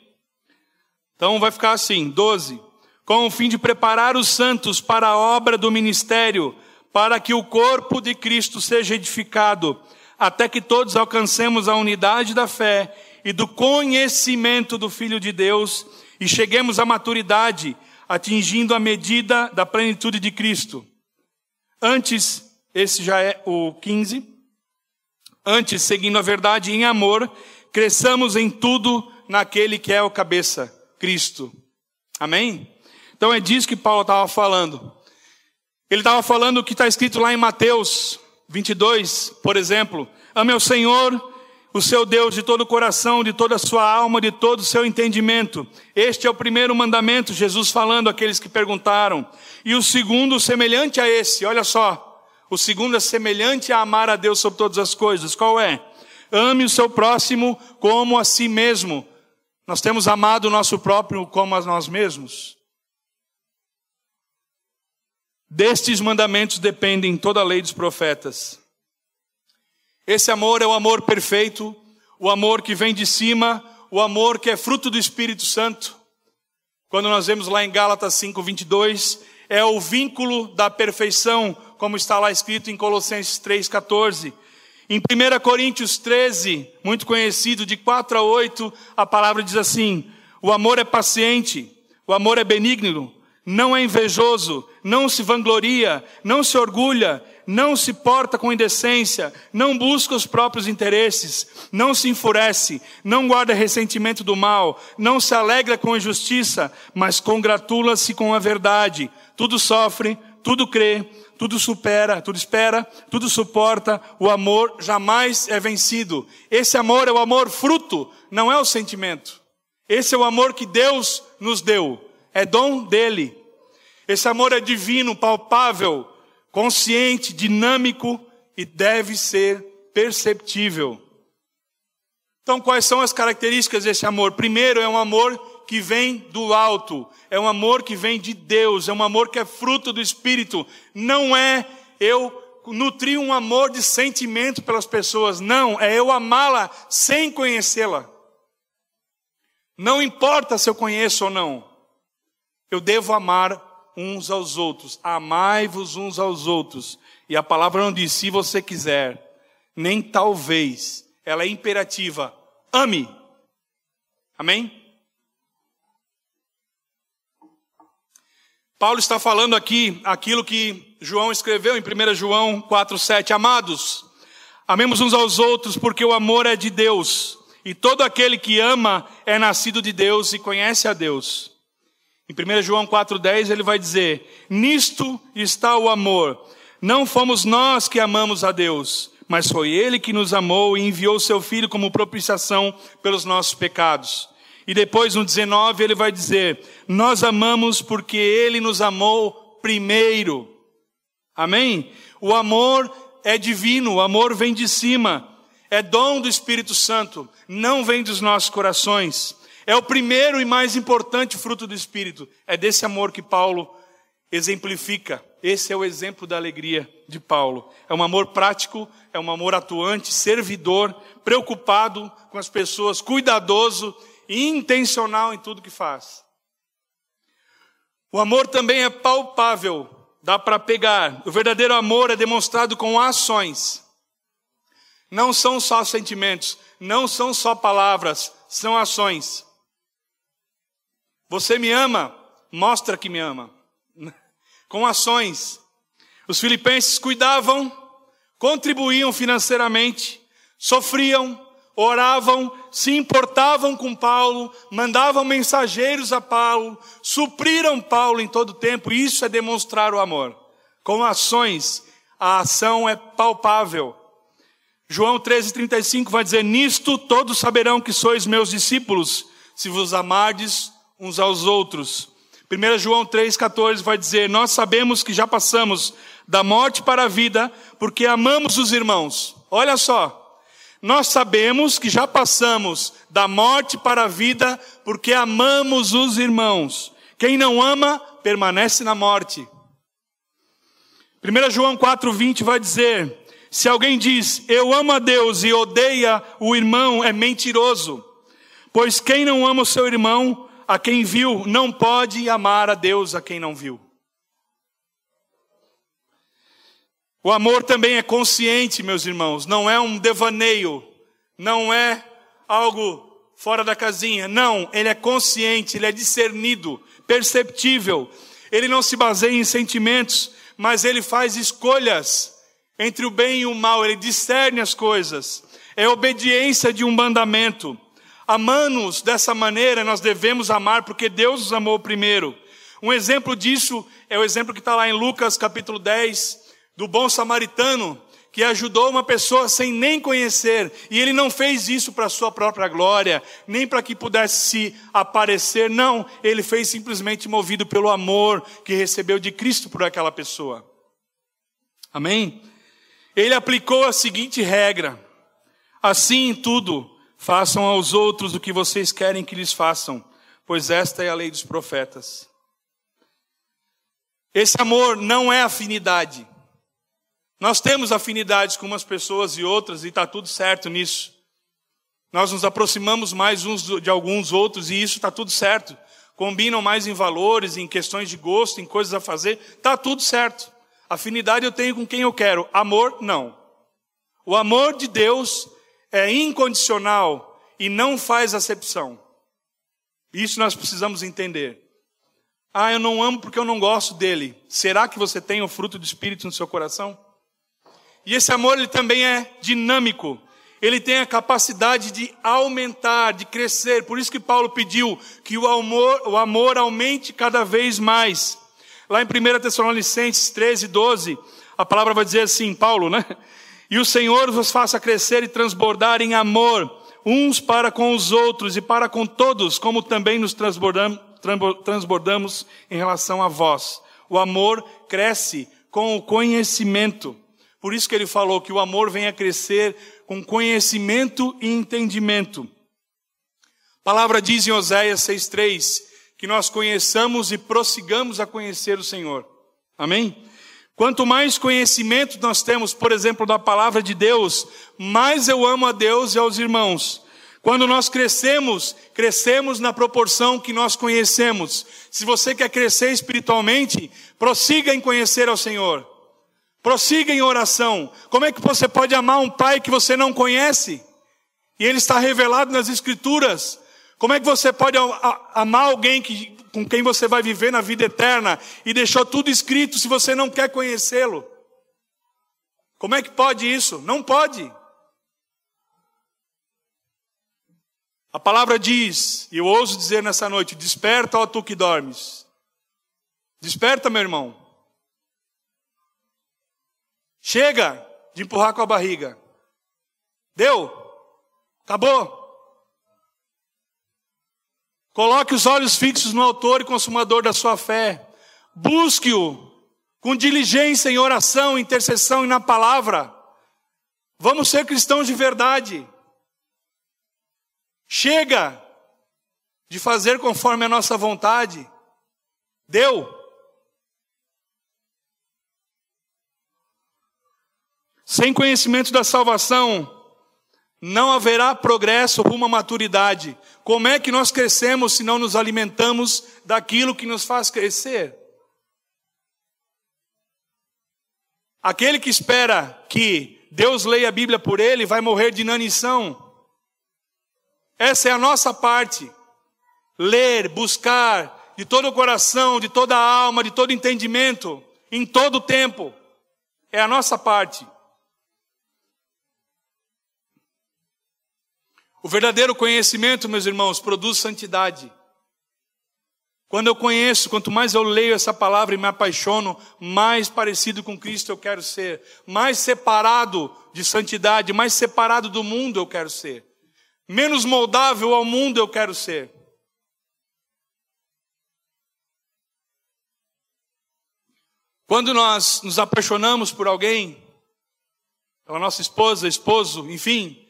Então vai ficar assim, 12. Com o fim de preparar os santos para a obra do ministério, para que o corpo de Cristo seja edificado, até que todos alcancemos a unidade da fé e do conhecimento do Filho de Deus e cheguemos à maturidade, atingindo a medida da plenitude de Cristo. Antes, esse já é o 15, antes, seguindo a verdade em amor, cresçamos em tudo naquele que é o cabeça, Cristo. Amém? Então é disso que Paulo estava falando. Ele estava falando o que está escrito lá em Mateus 22, por exemplo. Ame ao Senhor, o seu Deus, de todo o coração, de toda a sua alma, de todo o seu entendimento. Este é o primeiro mandamento, Jesus falando àqueles que perguntaram. E o segundo, semelhante a esse, olha só. O segundo é semelhante a amar a Deus sobre todas as coisas. Qual é? Ame o seu próximo como a si mesmo. Nós temos amado o nosso próprio como a nós mesmos. Destes mandamentos dependem toda a lei dos profetas. Esse amor é o amor perfeito, o amor que vem de cima, o amor que é fruto do Espírito Santo. Quando nós vemos lá em Gálatas 5:22, é o vínculo da perfeição, como está lá escrito em Colossenses 3:14. Em 1 Coríntios 13, muito conhecido, de 4 a 8, a palavra diz assim: o amor é paciente, o amor é benigno, não é invejoso, não se vangloria, não se orgulha, não se porta com indecência, não busca os próprios interesses, não se enfurece, não guarda ressentimento do mal, não se alegra com a injustiça, mas congratula-se com a verdade. Tudo sofre, tudo crê, tudo supera, tudo espera, tudo suporta. O amor jamais é vencido. Esse amor é o amor fruto, não é o sentimento. Esse é o amor que Deus nos deu. É dom dele. Esse amor é divino, palpável, consciente, dinâmico e deve ser perceptível. Então, quais são as características desse amor? Primeiro, é um amor que vem do alto, é um amor que vem de Deus, é um amor que é fruto do Espírito. Não é eu nutrir um amor de sentimento pelas pessoas, não, é eu amá-la sem conhecê-la. Não importa se eu conheço ou não, eu devo amar uns aos outros, amai-vos uns aos outros. E a palavra não diz se você quiser, nem talvez, ela é imperativa, ame. Amém? Paulo está falando aqui aquilo que João escreveu em 1 João 4,7. Amados, amemos uns aos outros, porque o amor é de Deus. E todo aquele que ama é nascido de Deus e conhece a Deus. Em 1 João 4,10 ele vai dizer: nisto está o amor. Não fomos nós que amamos a Deus, mas foi Ele que nos amou e enviou seu Filho como propiciação pelos nossos pecados. E depois no 19 ele vai dizer: nós amamos porque Ele nos amou primeiro. Amém? O amor é divino, o amor vem de cima. É dom do Espírito Santo, não vem dos nossos corações. É o primeiro e mais importante fruto do Espírito. É desse amor que Paulo exemplifica. Esse é o exemplo da alegria de Paulo. É um amor prático, é um amor atuante, servidor, preocupado com as pessoas, cuidadoso e intencional em tudo que faz. O amor também é palpável, dá para pegar. O verdadeiro amor é demonstrado com ações. Não são só sentimentos, não são só palavras, são ações. Você me ama, mostra que me ama. Com ações. Os filipenses cuidavam, contribuíam financeiramente, sofriam, oravam, se importavam com Paulo, mandavam mensageiros a Paulo, supriram Paulo em todo o tempo. Isso é demonstrar o amor. Com ações, a ação é palpável. João 13,35 vai dizer: nisto todos saberão que sois meus discípulos, se vos amardes uns aos outros. 1 João 3,14 vai dizer: nós sabemos que já passamos da morte para a vida, porque amamos os irmãos. Olha só, nós sabemos que já passamos da morte para a vida, porque amamos os irmãos. Quem não ama, permanece na morte. 1 João 4,20 vai dizer: se alguém diz, eu amo a Deus e odeia o irmão, é mentiroso. Pois quem não ama o seu irmão, a quem viu, não pode amar a Deus a quem não viu. O amor também é consciente, meus irmãos. Não é um devaneio. Não é algo fora da casinha. Não, ele é consciente, ele é discernido, perceptível. Ele não se baseia em sentimentos, mas ele faz escolhas entre o bem e o mal. Ele discerne as coisas. É obediência de um mandamento. Amando-nos dessa maneira, nós devemos amar porque Deus nos amou primeiro. Um exemplo disso é o exemplo que está lá em Lucas capítulo 10, do bom samaritano, que ajudou uma pessoa sem nem conhecer. E ele não fez isso para a sua própria glória, nem para que pudesse se aparecer. Não, ele fez simplesmente movido pelo amor que recebeu de Cristo por aquela pessoa. Amém? Ele aplicou a seguinte regra: assim em tudo, façam aos outros o que vocês querem que lhes façam, pois esta é a lei dos profetas. Esse amor não é afinidade. Nós temos afinidades com umas pessoas e outras, e está tudo certo nisso. Nós nos aproximamos mais uns de alguns outros, e isso está tudo certo. Combinam mais em valores, em questões de gosto, em coisas a fazer, está tudo certo. Afinidade eu tenho com quem eu quero, amor não. O amor de Deus é incondicional e não faz acepção. Isso nós precisamos entender. Ah, eu não amo porque eu não gosto dele. Será que você tem o fruto do Espírito no seu coração? E esse amor, ele também é dinâmico. Ele tem a capacidade de aumentar, de crescer. Por isso que Paulo pediu que o amor aumente cada vez mais. Lá em 1 Tessalonicenses 13:12, a palavra vai dizer assim, Paulo, né? E o Senhor vos faça crescer e transbordar em amor, uns para com os outros e para com todos, como também nos transbordamos em relação a vós. O amor cresce com o conhecimento. Por isso que ele falou que o amor vem a crescer com conhecimento e entendimento. A palavra diz em Oséias 6:3 que nós conheçamos e prossigamos a conhecer o Senhor. Amém? Quanto mais conhecimento nós temos, por exemplo, da palavra de Deus, mais eu amo a Deus e aos irmãos. Quando nós crescemos, crescemos na proporção que nós conhecemos. Se você quer crescer espiritualmente, prossiga em conhecer ao Senhor. Prossiga em oração. Como é que você pode amar um pai que você não conhece? E ele está revelado nas Escrituras. Como é que você pode amar alguém com quem você vai viver na vida eterna e deixou tudo escrito se você não quer conhecê-lo? Como é que pode isso? Não pode. A palavra diz, e eu ouso dizer nessa noite, desperta, ó tu que dormes. Desperta, meu irmão. Chega de empurrar com a barriga. Deu? Acabou? Coloque os olhos fixos no autor e consumador da sua fé. Busque-o com diligência em oração, intercessão e na palavra. Vamos ser cristãos de verdade. Chega de fazer conforme a nossa vontade. Deu? Sem conhecimento da salvação, não haverá progresso rumo à maturidade. Como é que nós crescemos se não nos alimentamos daquilo que nos faz crescer? Aquele que espera que Deus leia a Bíblia por ele vai morrer de inanição. Essa é a nossa parte. Ler, buscar, de todo o coração, de toda a alma, de todo entendimento, em todo o tempo. É a nossa parte. O verdadeiro conhecimento, meus irmãos, produz santidade. Quando eu conheço, quanto mais eu leio essa palavra e me apaixono, mais parecido com Cristo eu quero ser. Mais separado de santidade, mais separado do mundo eu quero ser. Menos moldável ao mundo eu quero ser. Quando nós nos apaixonamos por alguém, pela nossa esposa, esposo, enfim,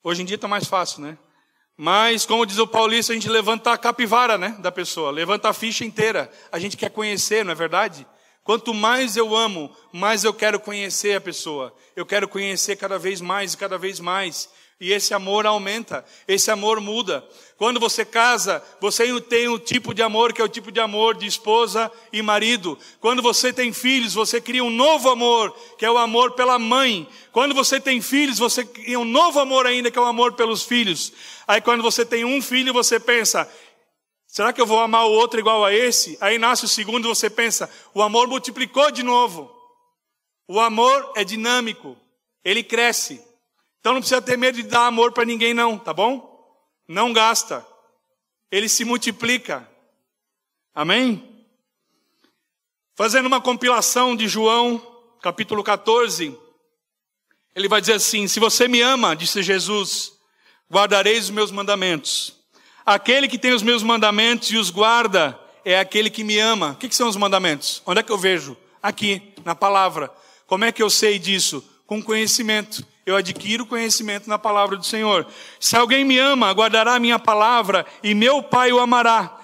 hoje em dia está mais fácil, né? Mas, como diz o paulista, a gente levanta a capivara, né, da pessoa, levanta a ficha inteira. A gente quer conhecer, não é verdade? Quanto mais eu amo, mais eu quero conhecer a pessoa. Eu quero conhecer cada vez mais e cada vez mais. E esse amor aumenta, esse amor muda. Quando você casa, você tem um tipo de amor que é o tipo de amor de esposa e marido. Quando você tem filhos, você cria um novo amor, que é o amor pela mãe. Quando você tem filhos, você cria um novo amor ainda, que é o amor pelos filhos. Aí quando você tem um filho, você pensa, será que eu vou amar o outro igual a esse? Aí nasce o segundo, você pensa, o amor multiplicou de novo. O amor é dinâmico, ele cresce. Então não precisa ter medo de dar amor para ninguém não, tá bom? Não gasta. Ele se multiplica. Amém? Fazendo uma compilação de João, capítulo 14, ele vai dizer assim, se você me ama, disse Jesus, guardareis os meus mandamentos. Aquele que tem os meus mandamentos e os guarda, é aquele que me ama. O que são os mandamentos? Onde é que eu vejo? Aqui, na palavra. Como é que eu sei disso? Com conhecimento. Eu adquiro conhecimento na palavra do Senhor. Se alguém me ama, guardará a minha palavra, e meu Pai o amará.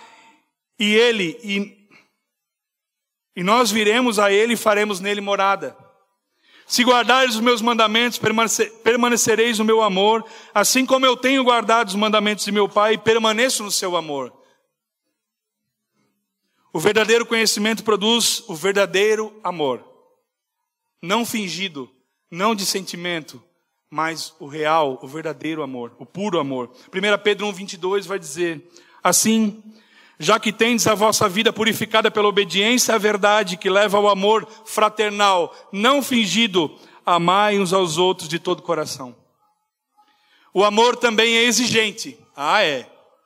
E nós viremos a ele e faremos nele morada. Se guardares os meus mandamentos, permanecereis no meu amor, assim como eu tenho guardado os mandamentos de meu Pai, e permaneço no seu amor. O verdadeiro conhecimento produz o verdadeiro amor. Não fingido, não de sentimento, mas o real, o verdadeiro amor, o puro amor. 1 Pedro 1,22 vai dizer, assim, já que tendes a vossa vida purificada pela obediência à verdade, que leva ao amor fraternal, não fingido, amai uns aos outros de todo o coração. O amor também é exigente.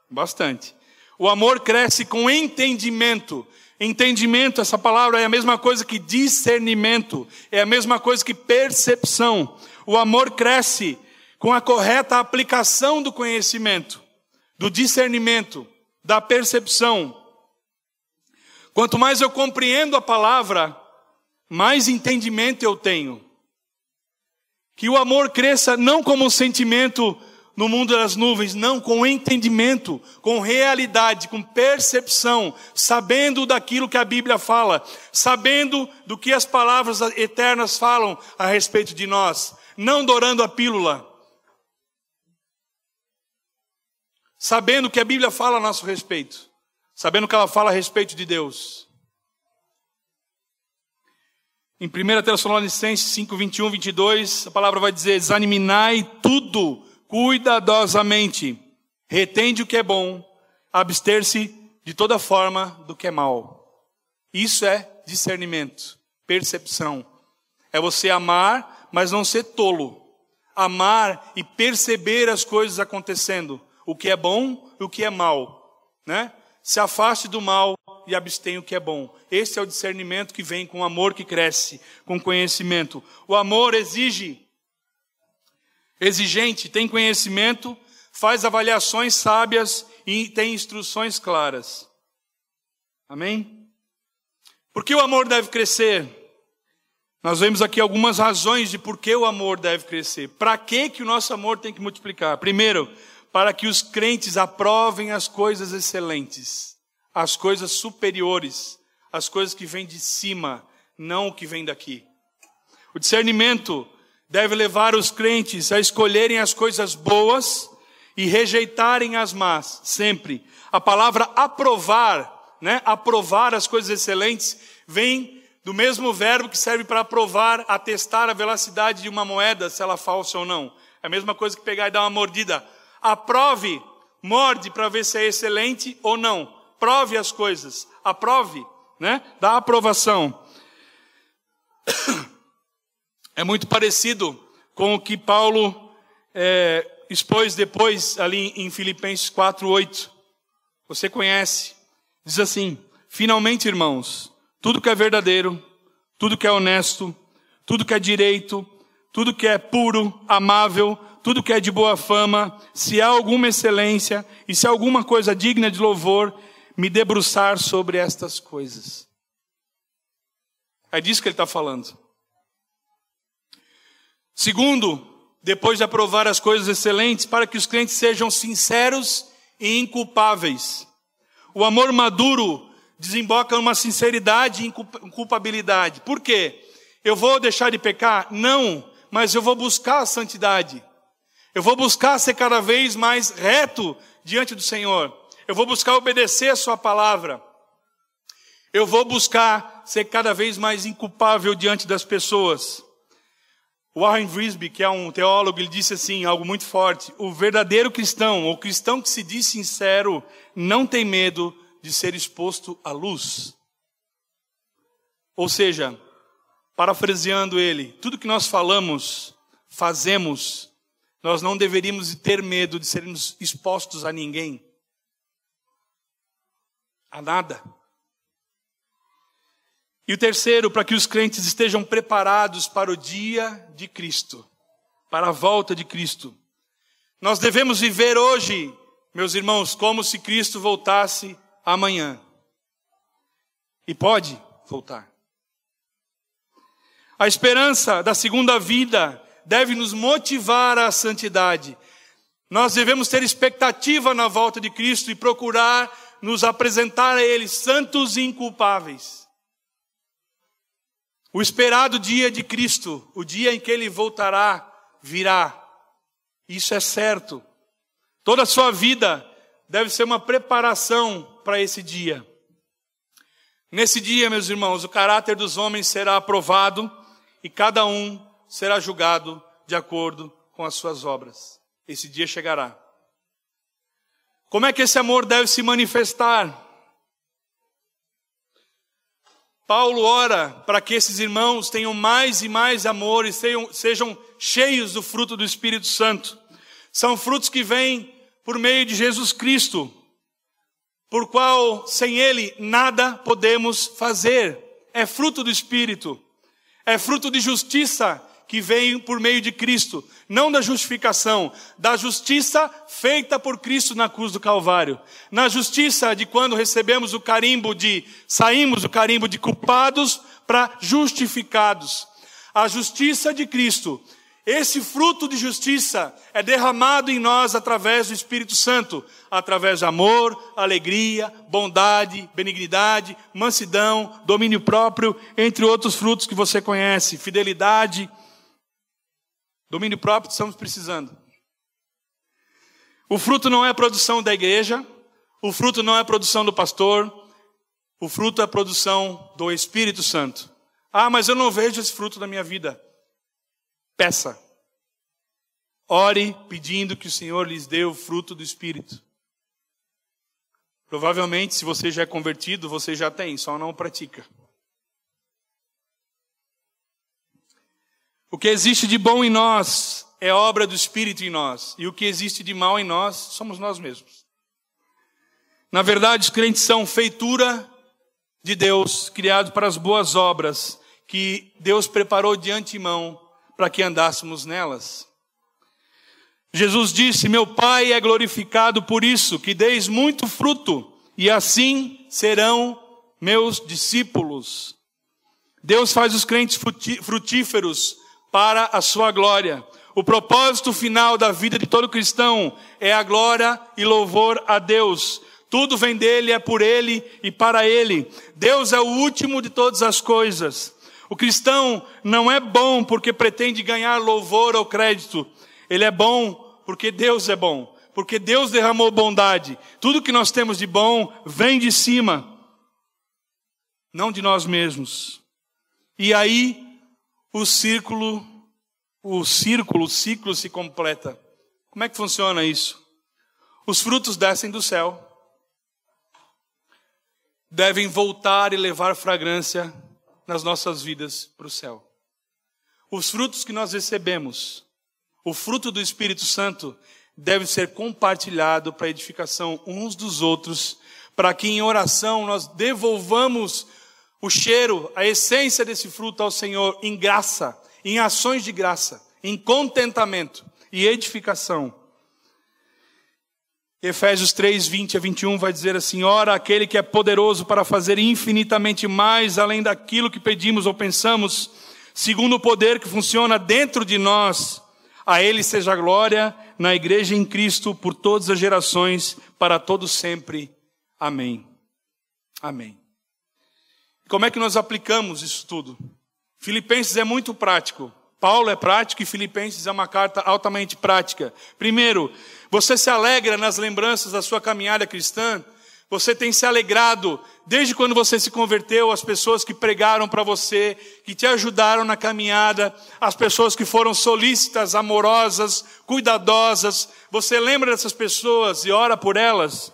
Bastante. O amor cresce com entendimento. Entendimento, essa palavra é a mesma coisa que discernimento, é a mesma coisa que percepção. O amor cresce com a correta aplicação do conhecimento, do discernimento, da percepção. Quanto mais eu compreendo a palavra, mais entendimento eu tenho. Que o amor cresça não como um sentimento no mundo das nuvens, não, com entendimento, com realidade, com percepção, sabendo daquilo que a Bíblia fala, sabendo do que as palavras eternas falam a respeito de nós, não dourando a pílula. sabendo o que a Bíblia fala a nosso respeito, sabendo que ela fala a respeito de Deus. Em 1 Tessalonicenses 5, 21, 22, a palavra vai dizer: examinai tudo cuidadosamente, retende o que é bom, abster-se de toda forma do que é mal. Isso é discernimento, percepção. É você amar, mas não ser tolo. Amar e perceber as coisas acontecendo, o que é bom e o que é mal, né? Se afaste do mal e abstenha o que é bom. Esse é o discernimento que vem com o amor que cresce, com conhecimento. O amor exigente, tem conhecimento, faz avaliações sábias e tem instruções claras. Amém? Por que o amor deve crescer? Nós vemos aqui algumas razões de por que o amor deve crescer. Para que o nosso amor tem que multiplicar? Primeiro, para que os crentes aprovem as coisas excelentes, as coisas superiores, as coisas que vêm de cima, não o que vem daqui. O discernimento deve levar os crentes a escolherem as coisas boas e rejeitarem as más, sempre. A palavra aprovar, né? Aprovar as coisas excelentes, vem do mesmo verbo que serve para aprovar, atestar a velocidade de uma moeda, se ela é falsa ou não. É a mesma coisa que pegar e dar uma mordida. Aprove, morde para ver se é excelente ou não. Prove as coisas, aprove, né? Dá aprovação. É muito parecido com o que Paulo expôs depois ali em Filipenses 4:8. Você conhece. Diz assim: finalmente, irmãos, tudo que é verdadeiro, tudo que é honesto, tudo que é direito, tudo que é puro, amável, tudo que é de boa fama, se há alguma excelência e se há alguma coisa digna de louvor, me debruçar sobre estas coisas. É disso que ele está falando. Segundo, depois de aprovar as coisas excelentes, para que os crentes sejam sinceros e inculpáveis. O amor maduro desemboca numa sinceridade e inculpabilidade. Por quê? Eu vou deixar de pecar? Não, mas eu vou buscar a santidade. Eu vou buscar ser cada vez mais reto diante do Senhor. Eu vou buscar obedecer a sua palavra. Eu vou buscar ser cada vez mais inculpável diante das pessoas. Warren Wiersbe, que é um teólogo, ele disse assim, algo muito forte: o verdadeiro cristão, o cristão que se diz sincero, não tem medo de ser exposto à luz. Ou seja, parafraseando ele, tudo que nós falamos, fazemos, nós não deveríamos ter medo de sermos expostos a ninguém, a nada. E o terceiro, para que os crentes estejam preparados para o dia de Cristo, para a volta de Cristo. Nós devemos viver hoje, meus irmãos, como se Cristo voltasse amanhã. E pode voltar. A esperança da segunda vida deve nos motivar à santidade. Nós devemos ter expectativa na volta de Cristo e procurar nos apresentar a Ele santos e inculpáveis. O esperado dia de Cristo, o dia em que Ele voltará, virá. Isso é certo. Toda a sua vida deve ser uma preparação para esse dia. Nesse dia, meus irmãos, o caráter dos homens será aprovado e cada um será julgado de acordo com as suas obras. Esse dia chegará. Como é que esse amor deve se manifestar? Paulo ora para que esses irmãos tenham mais e mais amor e sejam cheios do fruto do Espírito Santo. São frutos que vêm por meio de Jesus Cristo, por qual sem Ele nada podemos fazer. É fruto do Espírito, é fruto de justiça que vem por meio de Cristo, não da justificação, da justiça feita por Cristo na cruz do Calvário, na justiça de quando recebemos saímos do carimbo de culpados para justificados. A justiça de Cristo, esse fruto de justiça é derramado em nós através do Espírito Santo, através de amor, alegria, bondade, benignidade, mansidão, domínio próprio, entre outros frutos que você conhece, fidelidade. Domínio próprio estamos precisando. O fruto não é a produção da igreja, o fruto não é a produção do pastor, o fruto é a produção do Espírito Santo. Ah, mas eu não vejo esse fruto na minha vida. Peça. Ore pedindo que o Senhor lhes dê o fruto do Espírito. Provavelmente, se você já é convertido, você já tem, só não pratica. O que existe de bom em nós é obra do Espírito em nós. E o que existe de mal em nós, somos nós mesmos. Na verdade, os crentes são feitura de Deus, criados para as boas obras, que Deus preparou de antemão para que andássemos nelas. Jesus disse: meu Pai é glorificado por isso, que deis muito fruto, e assim serão meus discípulos. Deus faz os crentes frutíferos para a sua glória. O propósito final da vida de todo cristão é a glória e louvor a Deus. Tudo vem dele, é por ele e para ele. Deus é o último de todas as coisas. O cristão não é bom porque pretende ganhar louvor ou crédito. Ele é bom porque Deus é bom, porque Deus derramou bondade. Tudo que nós temos de bom vem de cima, não de nós mesmos. E aí o ciclo se completa. Como é que funciona isso? Os frutos descem do céu, devem voltar e levar fragrância nas nossas vidas para o céu. Os frutos que nós recebemos, o fruto do Espírito Santo, deve ser compartilhado para a edificação uns dos outros, para que em oração nós devolvamos o cheiro, a essência desse fruto ao Senhor em graça, em ações de graça, em contentamento e edificação. Efésios 3, 20 a 21 vai dizer assim: ora, aquele que é poderoso para fazer infinitamente mais além daquilo que pedimos ou pensamos, segundo o poder que funciona dentro de nós, a ele seja a glória na igreja em Cristo por todas as gerações, para todos sempre. Amém. Amém. Como é que nós aplicamos isso tudo? Filipenses é muito prático. Paulo é prático e Filipenses é uma carta altamente prática. Primeiro, você se alegra nas lembranças da sua caminhada cristã? Você tem se alegrado desde quando você se converteu, as pessoas que pregaram para você, que te ajudaram na caminhada, as pessoas que foram solícitas, amorosas, cuidadosas. Você lembra dessas pessoas e ora por elas?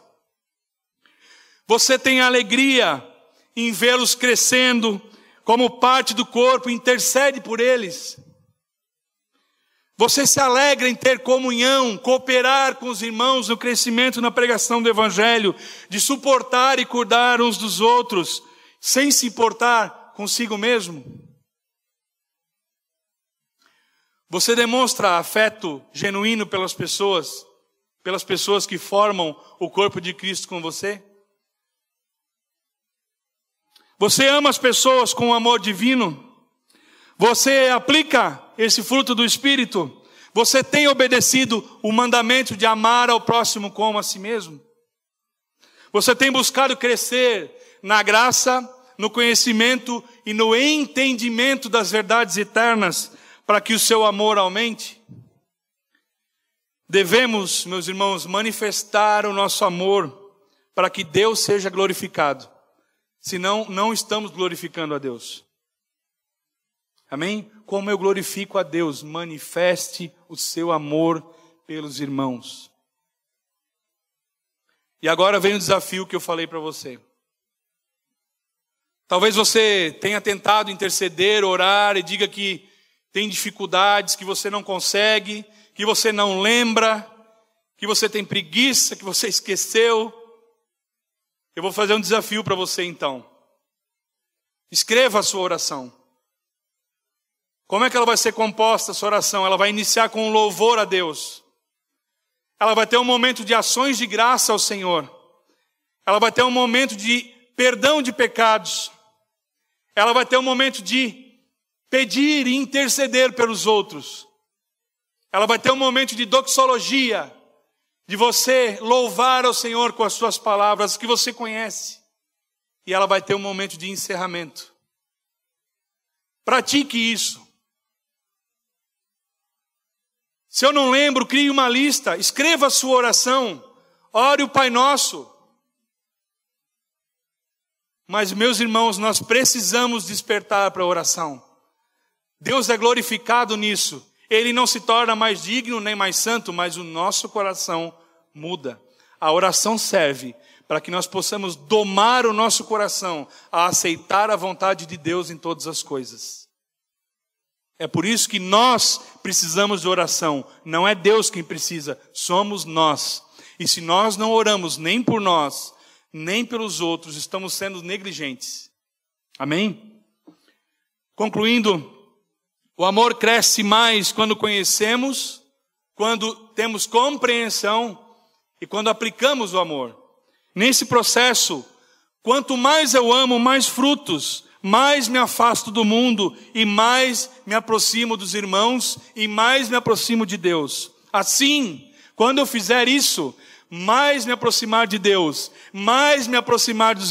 Você tem alegria em vê-los crescendo como parte do corpo, intercede por eles. Você se alegra em ter comunhão, cooperar com os irmãos no crescimento na pregação do Evangelho, de suportar e cuidar uns dos outros, sem se importar consigo mesmo? Você demonstra afeto genuíno pelas pessoas que formam o corpo de Cristo com você? Você ama as pessoas com amor divino? Você aplica esse fruto do Espírito? Você tem obedecido o mandamento de amar ao próximo como a si mesmo? Você tem buscado crescer na graça, no conhecimento e no entendimento das verdades eternas, para que o seu amor aumente? Devemos, meus irmãos, manifestar o nosso amor para que Deus seja glorificado. Senão, não estamos glorificando a Deus. Amém? Como eu glorifico a Deus, manifeste o seu amor pelos irmãos. E agora vem o desafio que eu falei para você. Talvez você tenha tentado interceder, orar e diga que tem dificuldades, que você não consegue, que você não lembra, que você tem preguiça, que você esqueceu. Eu vou fazer um desafio para você então. Escreva a sua oração. Como é que ela vai ser composta, essa oração? Ela vai iniciar com um louvor a Deus. Ela vai ter um momento de ações de graça ao Senhor. Ela vai ter um momento de perdão de pecados. Ela vai ter um momento de pedir e interceder pelos outros. Ela vai ter um momento de doxologia, de você louvar ao Senhor com as suas palavras que você conhece. E ela vai ter um momento de encerramento. Pratique isso. Se eu não lembro, crie uma lista, escreva a sua oração, ore o Pai Nosso. Mas, meus irmãos, nós precisamos despertar para a oração. Deus é glorificado nisso. Ele não se torna mais digno nem mais santo, mas o nosso coração muda. A oração serve para que nós possamos domar o nosso coração a aceitar a vontade de Deus em todas as coisas. É por isso que nós precisamos de oração. Não é Deus quem precisa, somos nós. E se nós não oramos nem por nós, nem pelos outros, estamos sendo negligentes. Amém? Concluindo, o amor cresce mais quando conhecemos, quando temos compreensão e quando aplicamos o amor. Nesse processo, quanto mais eu amo, mais frutos, mais me afasto do mundo e mais me aproximo dos irmãos e mais me aproximo de Deus. Assim, quando eu fizer isso, mais me aproximar de Deus, mais me aproximar dos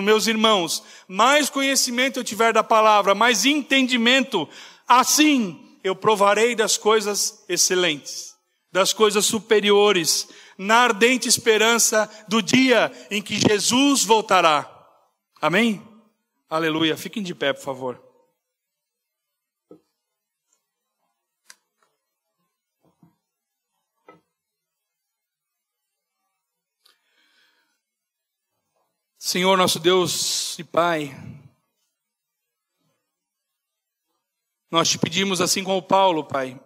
meus irmãos, mais conhecimento eu tiver da palavra, mais entendimento, assim eu provarei das coisas excelentes, das coisas superiores, na ardente esperança do dia em que Jesus voltará. Amém? Aleluia. Fiquem de pé, por favor. Senhor nosso Deus e Pai, nós te pedimos assim como Paulo, Pai,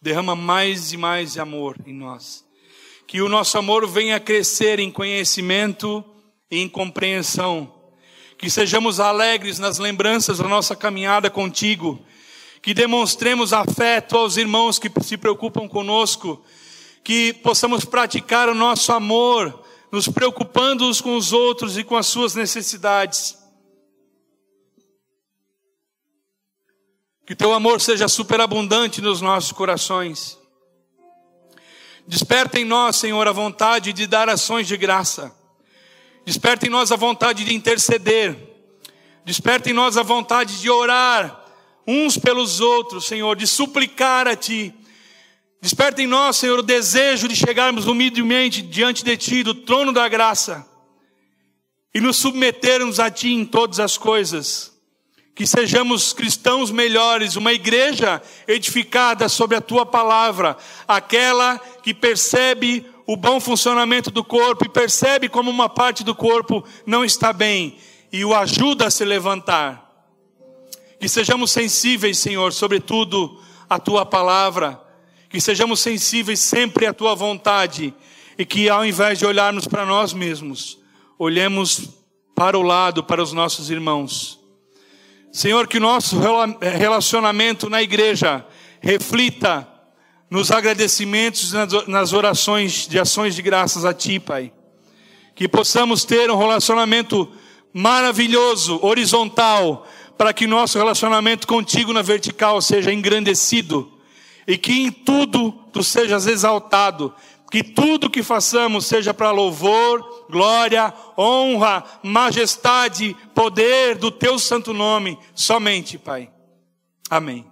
derrama mais e mais amor em nós. Que o nosso amor venha a crescer em conhecimento e em compreensão. Que sejamos alegres nas lembranças da nossa caminhada contigo. Que demonstremos afeto aos irmãos que se preocupam conosco. Que possamos praticar o nosso amor, nos preocupando uns com os outros e com as suas necessidades. Que teu amor seja superabundante nos nossos corações. Desperta em nós, Senhor, a vontade de dar ações de graça. Desperta em nós a vontade de interceder. Desperta em nós a vontade de orar uns pelos outros, Senhor, de suplicar a Ti. Desperta em nós, Senhor, o desejo de chegarmos humildemente diante de Ti, do trono da graça, e nos submetermos a Ti em todas as coisas. Que sejamos cristãos melhores, uma igreja edificada sobre a Tua palavra, aquela que percebe o bom funcionamento do corpo e percebe como uma parte do corpo não está bem e o ajuda a se levantar. Que sejamos sensíveis, Senhor, sobretudo à Tua palavra, que sejamos sensíveis sempre à Tua vontade e que ao invés de olharmos para nós mesmos, olhemos para o lado, para os nossos irmãos. Senhor, que o nosso relacionamento na igreja reflita nos agradecimentos, nas orações de ações de graças a Ti, Pai. Que possamos ter um relacionamento maravilhoso, horizontal, para que nosso relacionamento contigo na vertical seja engrandecido. E que em tudo Tu sejas exaltado. Que tudo que façamos seja para louvor, glória, honra, majestade, poder do Teu santo nome. Somente, Pai. Amém.